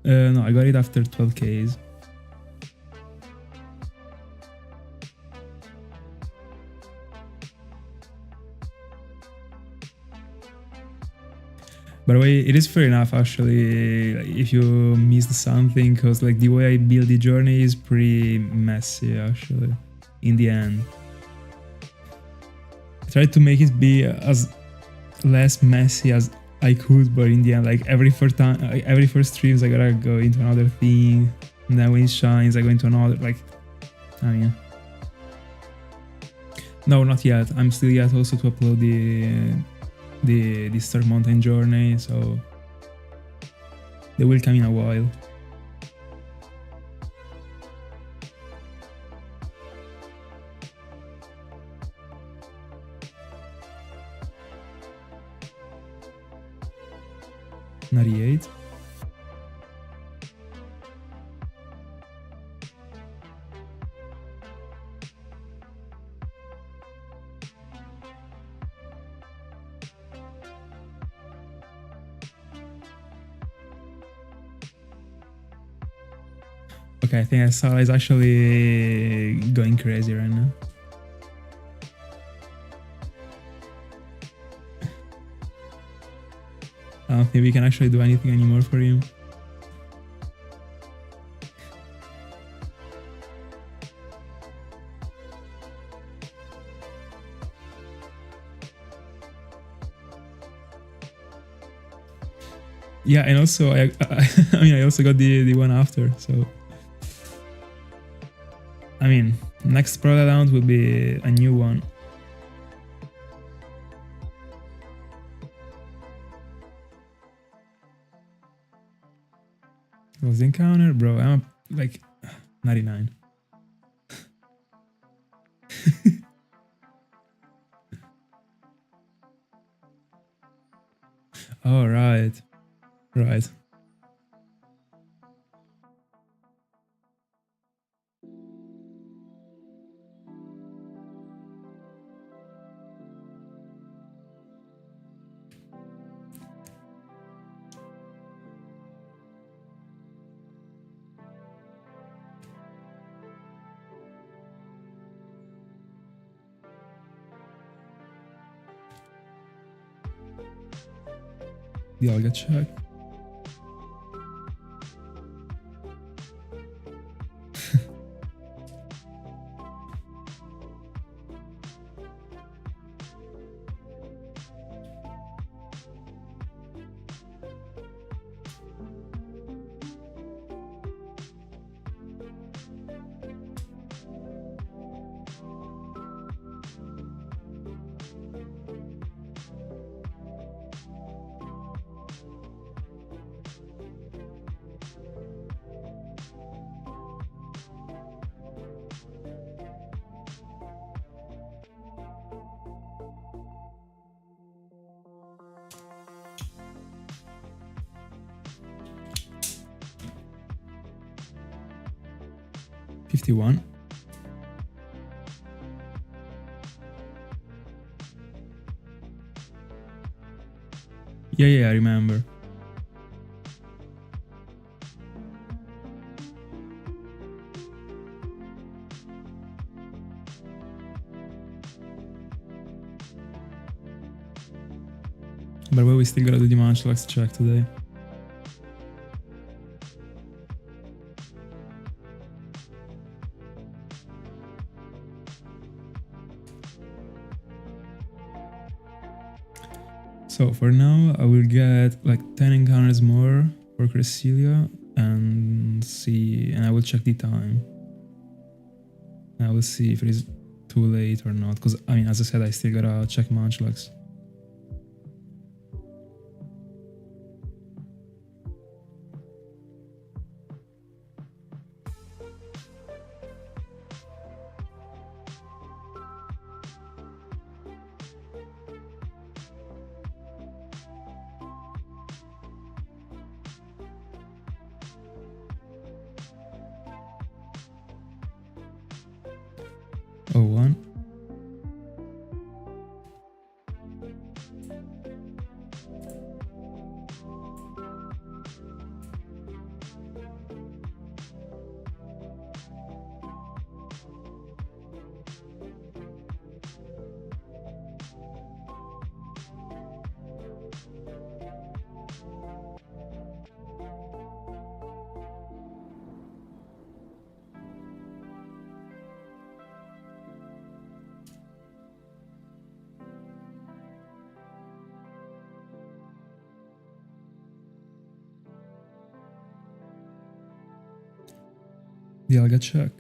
Speaker 1: No, I got it after 12Ks. By the way, it is fair enough actually if you missed something, because like the way I build the journey is pretty messy actually in the end. I tried to make it be as less messy as I could, but in the end, like every first streams I gotta go into another thing, and then when it shines I go into another, like, I mean, no, not yet. I'm still yet also to upload the Star Mountain journey, so they will come in a while. $98. Okay, I think Sala is actually going crazy right now. I don't think we can actually do anything anymore for him. Yeah, and also I mean I also got the one after, so I mean next product round will be a new one. Was the encounter, bro? I'm like 99. Oh, right. Dialga check. 51. Yeah, I remember. But we still gotta do the Munchlax check today. So for now, I will get like 10 encounters more for Cresselia and see, and I will check the time. And I will see if it is too late or not, because I mean, as I said, I still gotta check Munchlax. Oh, one. Dialga check.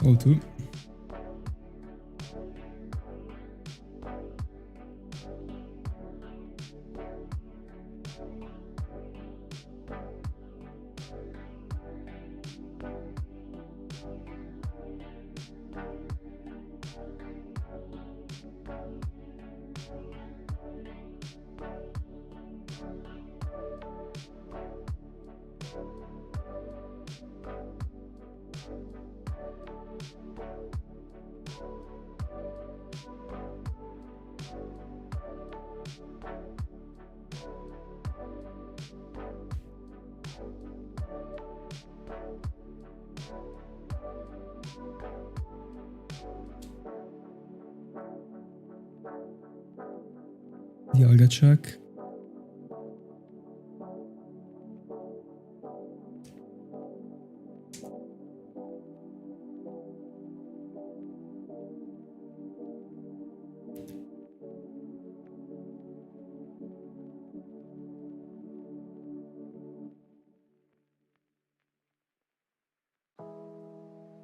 Speaker 1: O2. Dialga check.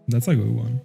Speaker 1: That's a good one.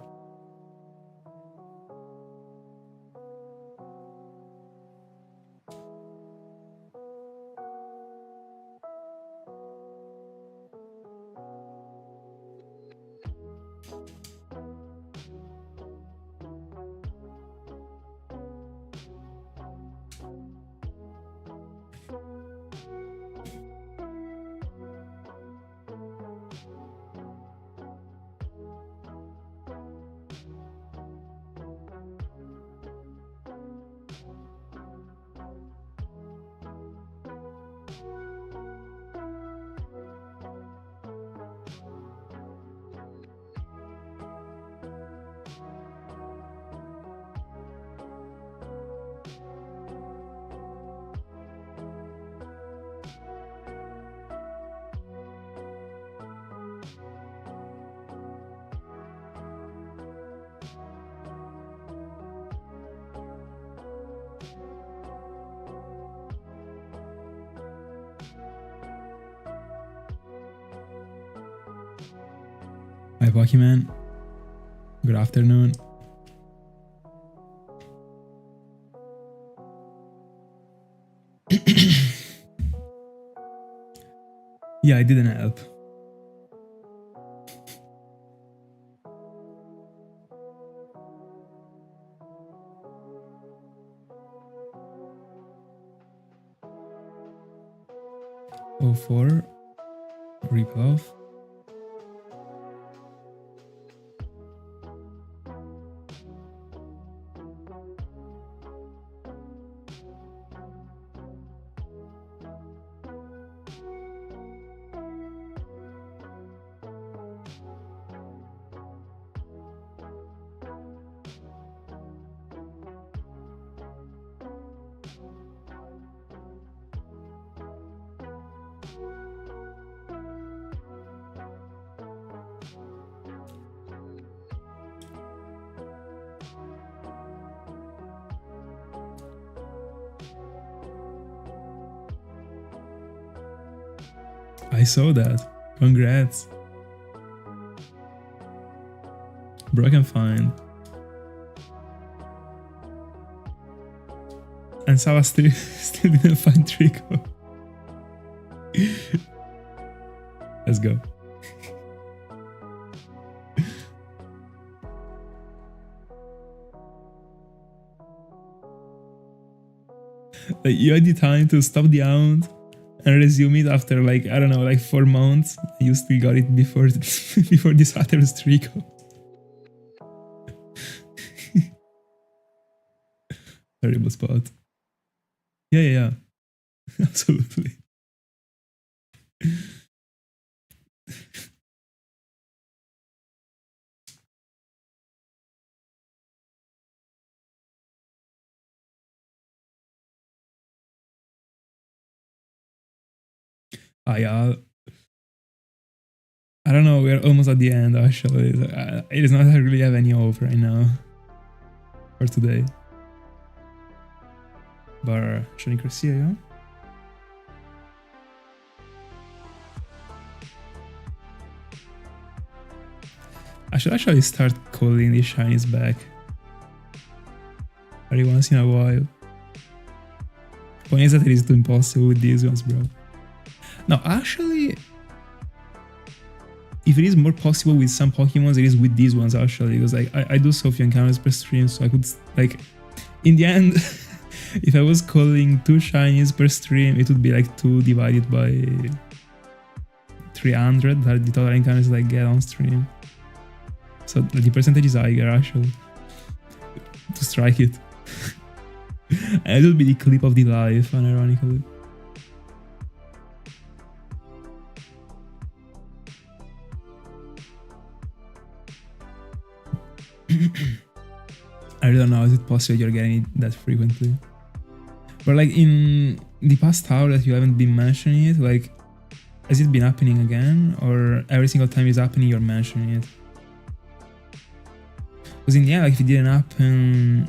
Speaker 1: Hi Pokemon, good afternoon. Yeah, I didn't help. Oh, 04, Repulse. I saw that. Congrats. Broken find. And Sava still didn't find Trico. Let's go. Like, you had the time to stop the hound and resume it after, like, I don't know, like 4 months. You still got it before before this other Trico. Terrible spot. Yeah. Absolutely. Yeah. I don't know, we're almost at the end actually. It is not that I really have any hope right now for today. But Shiny Cresselia. I should actually start calling these shinies back every once in a while. Point is that it is too impossible with these ones, bro. No, actually, if it is more possible with some Pokemons, it is with these ones actually, because like I do so few encounters per stream, so I could, like, in the end, if I was calling 2 shinies per stream, it would be like 2 divided by 300, that the total encounters that I get on stream. So the percentage is higher actually to strike it. And it would be the clip of the life, unironically. I really don't know, is it possible you're getting it that frequently? But like in the past hour that you haven't been mentioning it, like, has it been happening again? Or every single time it's happening you're mentioning it? Because in the end, like, if it didn't happen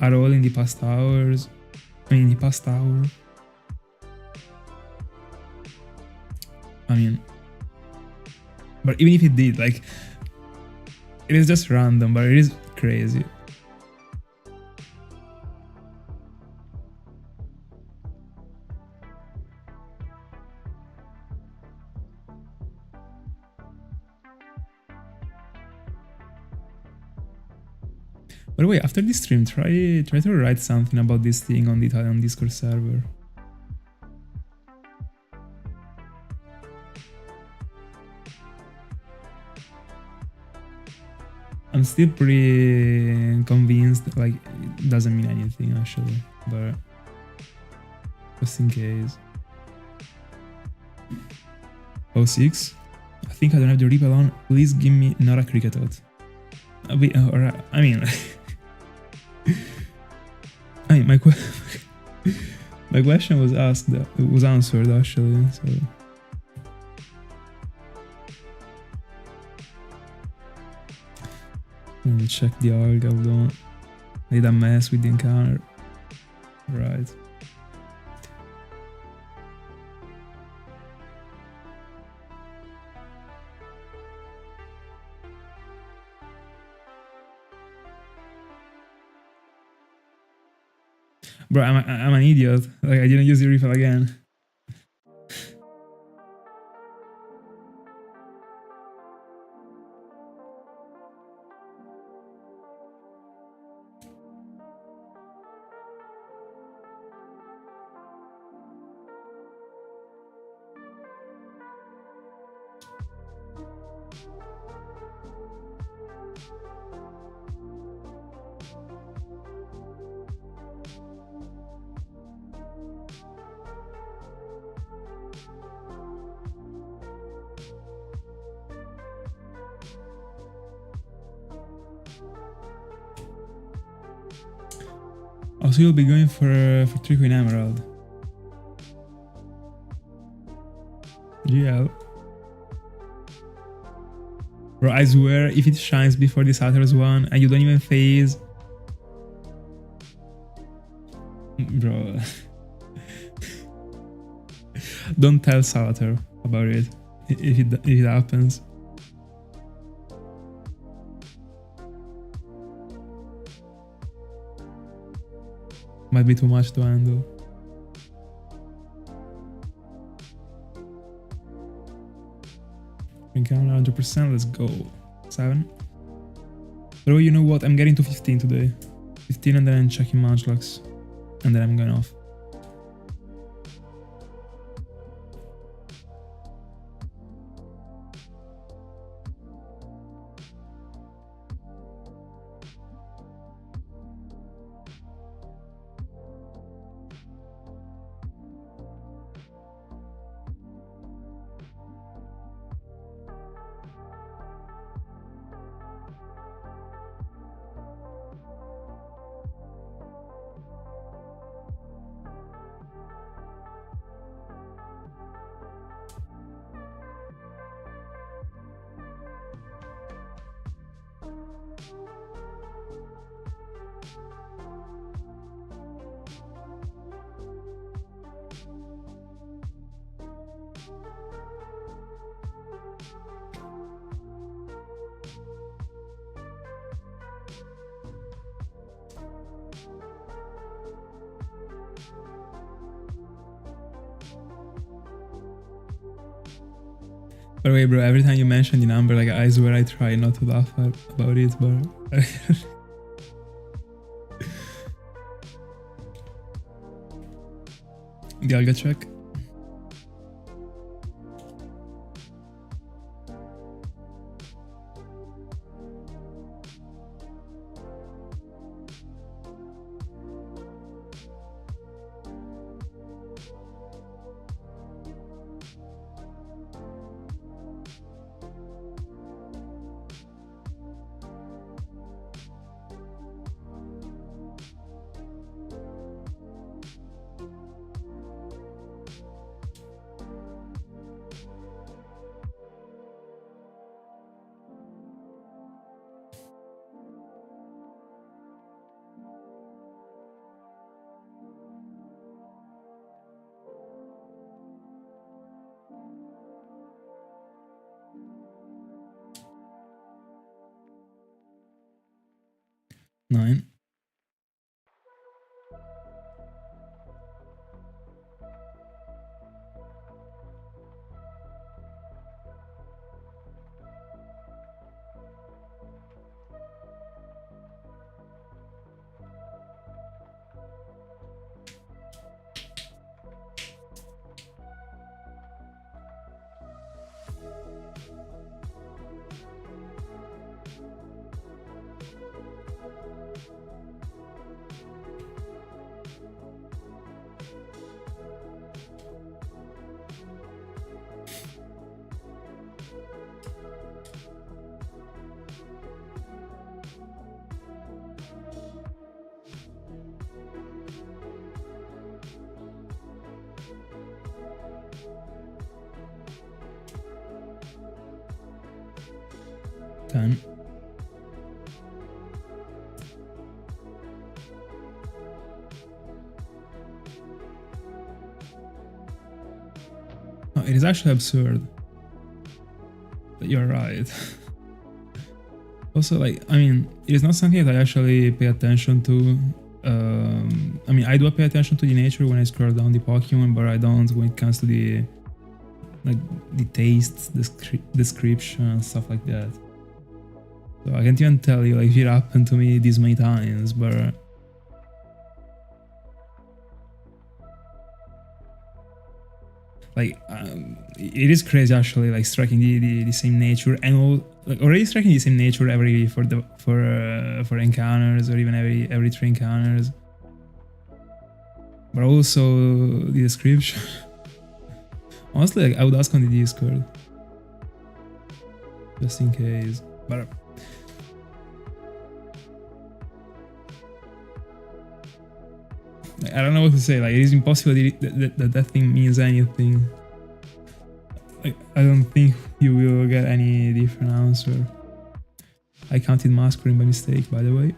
Speaker 1: at all in the past hours, in the past hour, I mean, but even if it did, like, It is just random, but it is crazy. By the way, after this stream, try to write something about this thing on the Italian Discord server. I'm still pretty convinced, like, it doesn't mean anything actually, but just in case. 06? I think I don't have the repel on. Please give me not a Kricketot. I mean, my my question was asked, it was answered actually, so. Let me check the Dialga, hold on. Made a mess with the encounter. Right. Bro, I'm an idiot. Like, I didn't use the refill again. Also, you'll be going for Trico in Emerald. Yeah. Bro, I swear, if it shines before the Saturn's one and you don't even phase... Bro. Don't tell Salater about it, if it happens. Might be too much to handle. Encounter 100%, let's go. 7. Bro, you know what? I'm getting to 15 today. 15 and then I'm checking Munchlax. And then I'm going off. By the way, bro, every time you mention the number, like, I swear I try not to laugh about it, but... Dialga check. 9. Ten. Oh, it is actually absurd. But you're right. Also, like, I mean, it is not something that I actually pay attention to. I mean, I do pay attention to the nature when I scroll down the Pokemon, but I don't when it comes to the taste, description, stuff like that. So I can't even tell you like if it happened to me this many times, but like it is crazy actually, like striking the same nature and all, like already striking the same nature every for encounters or even every 3 encounters, but also the description. Honestly, like, I would ask on the Discord just in case, but I don't know what to say. Like, it is impossible that thing means anything. Like, I don't think you will get any different answer. I counted Masquerain by mistake, by the way.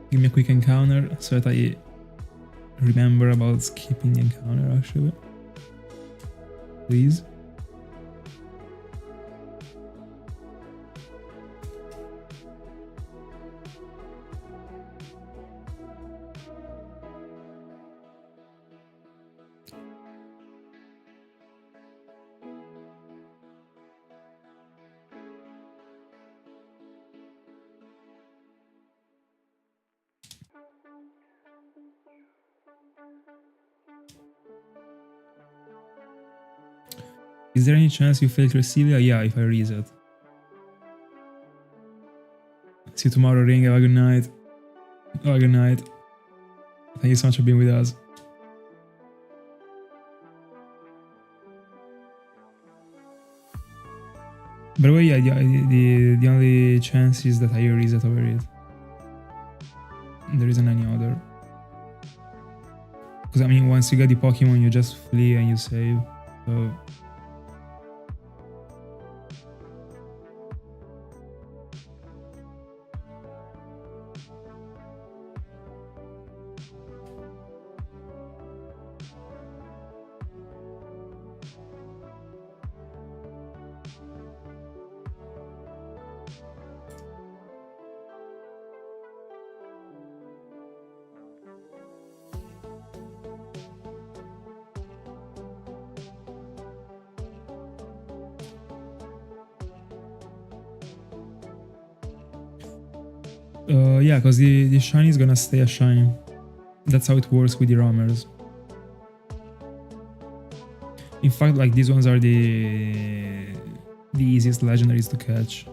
Speaker 1: Give me a quick encounter so that I remember about skipping the encounter, actually. Please. Is there any chance you fail Cresselia? Yeah, if I reset. See you tomorrow, Ring. Have a good night. Have a good night. Thank you so much for being with us. By the way, yeah, the only chance is that I reset over it. There isn't any other. Because I mean, once you get the Pokemon, you just flee and you save. So. Yeah, because the shiny is gonna stay a shiny. That's how it works with the roamers. In fact, like these ones are the easiest legendaries to catch.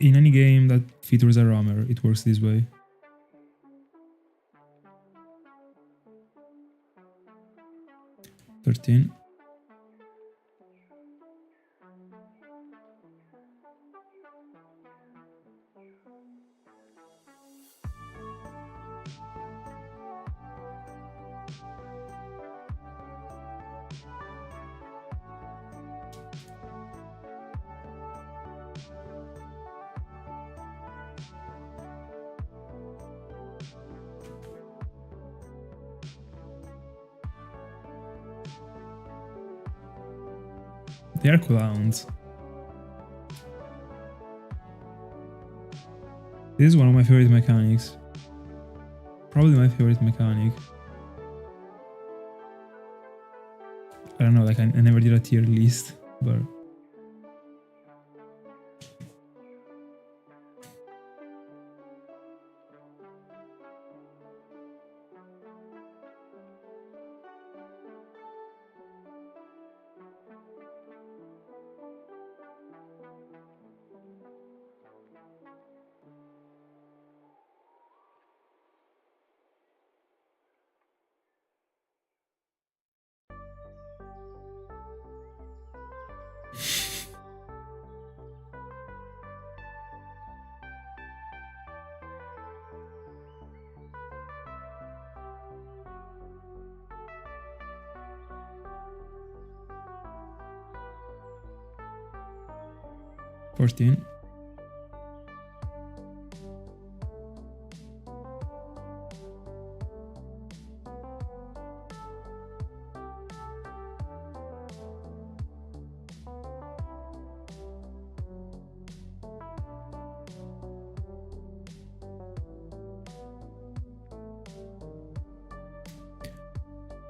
Speaker 1: In any game that features a roamer, it works this way. $13. They are clowns. This is one of my favorite mechanics. Probably my favorite mechanic. I don't know, like I never did a tier list, but... $14.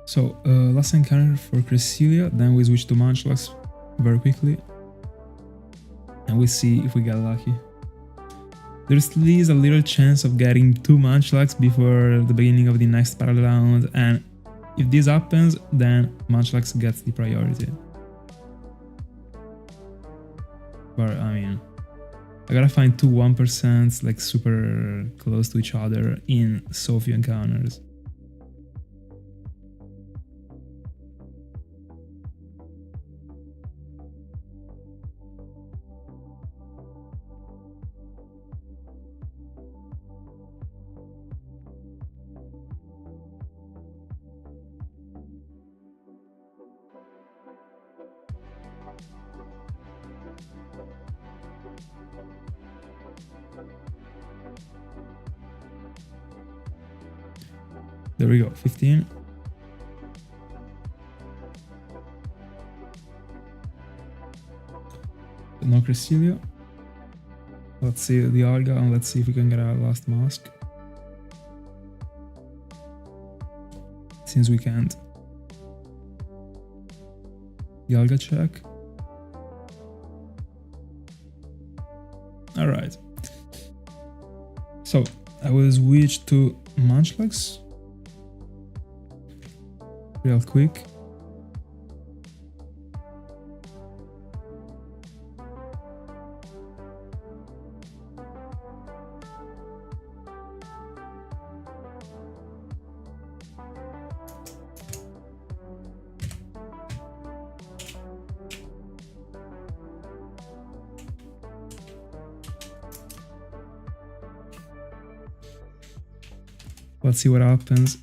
Speaker 1: So, last encounter for Cresselia, then we switch to Munchlax very quickly. And we see if we get lucky. There's at least a little chance of getting 2 Munchlax before the beginning of the next battle round, and if this happens, then Munchlax gets the priority. But I mean, I gotta find 2 1% like super close to each other in so few encounters. There we go, 15. No Cresselia. Let's see the Dialga and let's see if we can get our last mask. Since we can't. Dialga check. Alright. So I will switch to Munchlax real quick. Let's see what happens.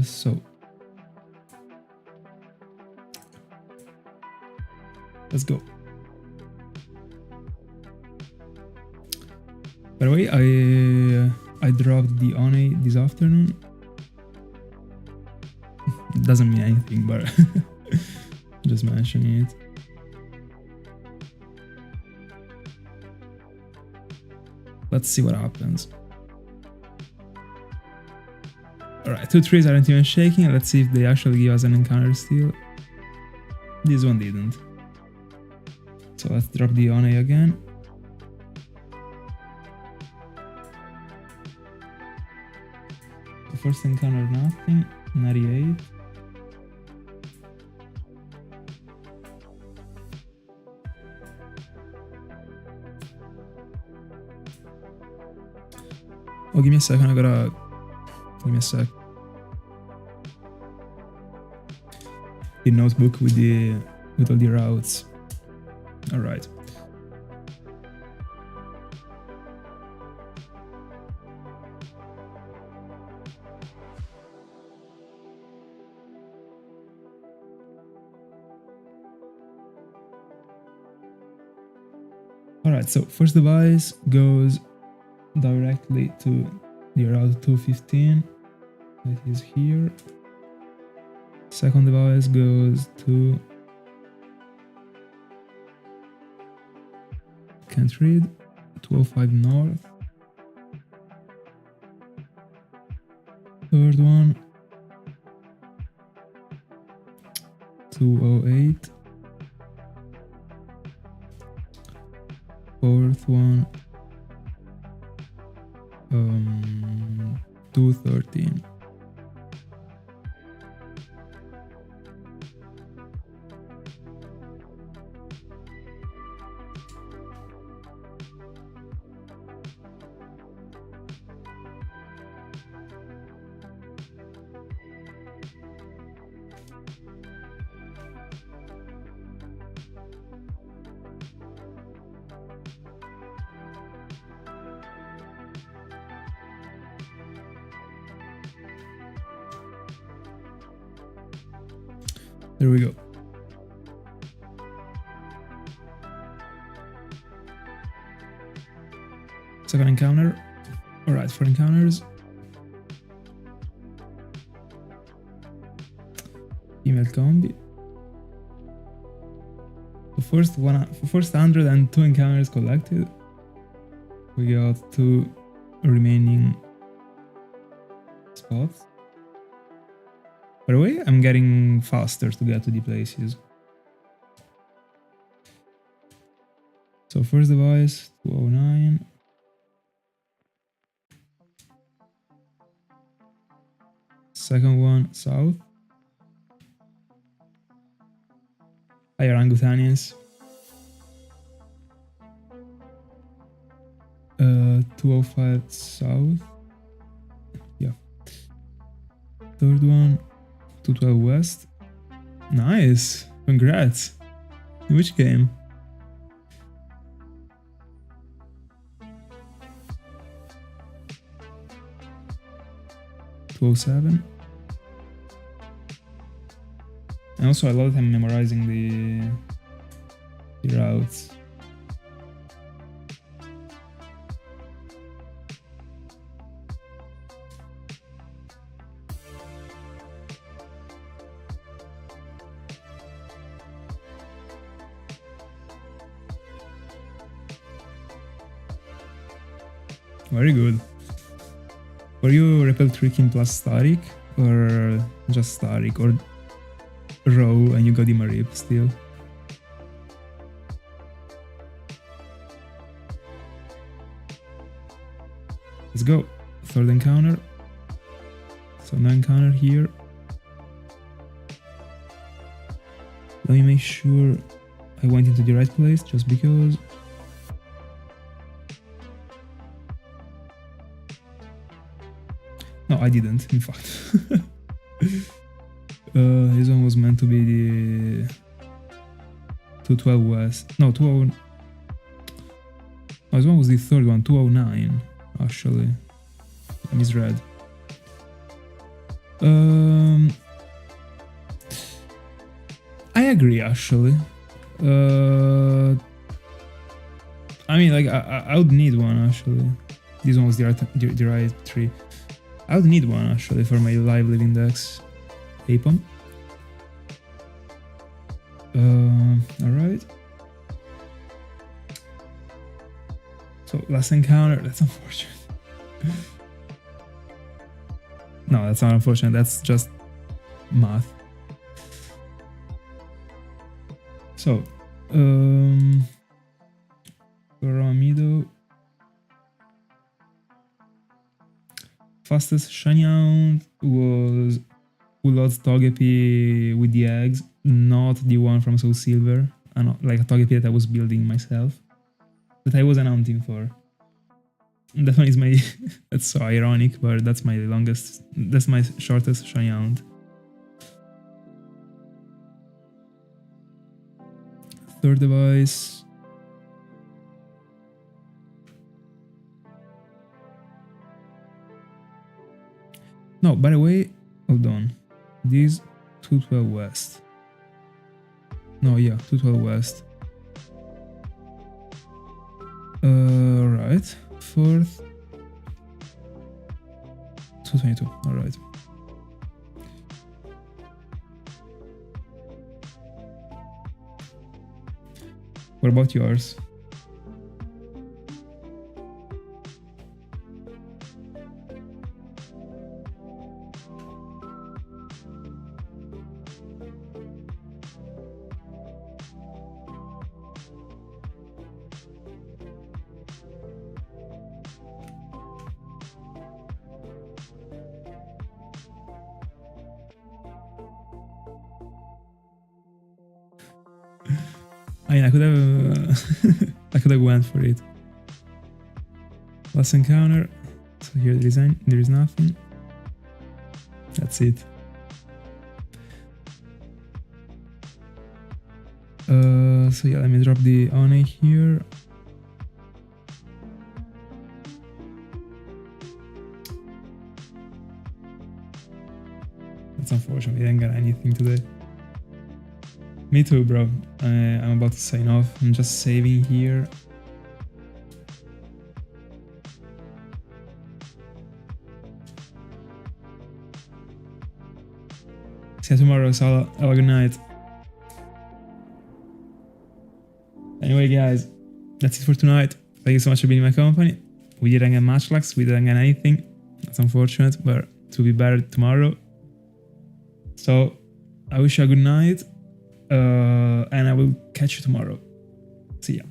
Speaker 1: So let's go. By the way, I dropped the One this afternoon. It doesn't mean anything, but just mentioning it. Let's see what happens. Alright, 2 trees aren't even shaking. Let's see if they actually give us an encounter still. This one didn't. So let's drop the One again. The first encounter, nothing. 98. Oh, give me a second, I gotta Give me a sec. The notebook with all the routes. All right. Alright, so first device goes directly to the route 215, that is here. Second device goes to, can't read, 205 north. Third one, 208. Fourth one, 213. There we go. Second encounter. Alright, for encounters. Female combi. The first 102 encounters collected. We got 2 remaining spots. By the way, I'm getting faster to get to the places. So first device, 209. Second one, south. Hi, orangutanians. 205 south. Yeah. Third one, 212 west. Nice. Congrats. In which game? .207. And also a lot of time memorizing the routes. Very good. Were you Repel Tricking plus Static, or just Static, or Row and you got the Marip still? Let's go. Third encounter. So no encounter here. Let me make sure I went into the right place, just because. No, I didn't, in fact. This one was meant to be the 212 west. No, 20. Oh, this one was the third one, 209, actually. I misread. I agree, actually. I mean, like, I would need one, actually. This one was the right tree. I would need one, actually, for my live living decks. Apom. Alright. So, last encounter. That's unfortunate. No, that's not unfortunate. That's just math. So, Goramido. Fastest shiny hound was Ulod's Togepi with the eggs, not the one from Soulsilver. Like a Togepi that I was building myself, that I wasn't hunting for. that one is my that's so ironic, but that's my longest, that's my shortest shiny hunt. Third device. No, by the way, hold on. These 212 West. No, yeah, 212 West. Right. Fourth. 222. Alright. What about yours? I mean, I could have I could have went for it. Last encounter. So here there is nothing. That's it. So yeah, let me drop the One here. That's unfortunate. We didn't get anything today. Me too, bro. I'm about to sign off. I'm just saving here. See you tomorrow, so have a good night. Anyway, guys, that's it for tonight. Thank you so much for being in my company. We didn't get much luck, we didn't get anything. That's unfortunate, but to be better tomorrow. So, I wish you a good night. And I will catch you tomorrow. See ya.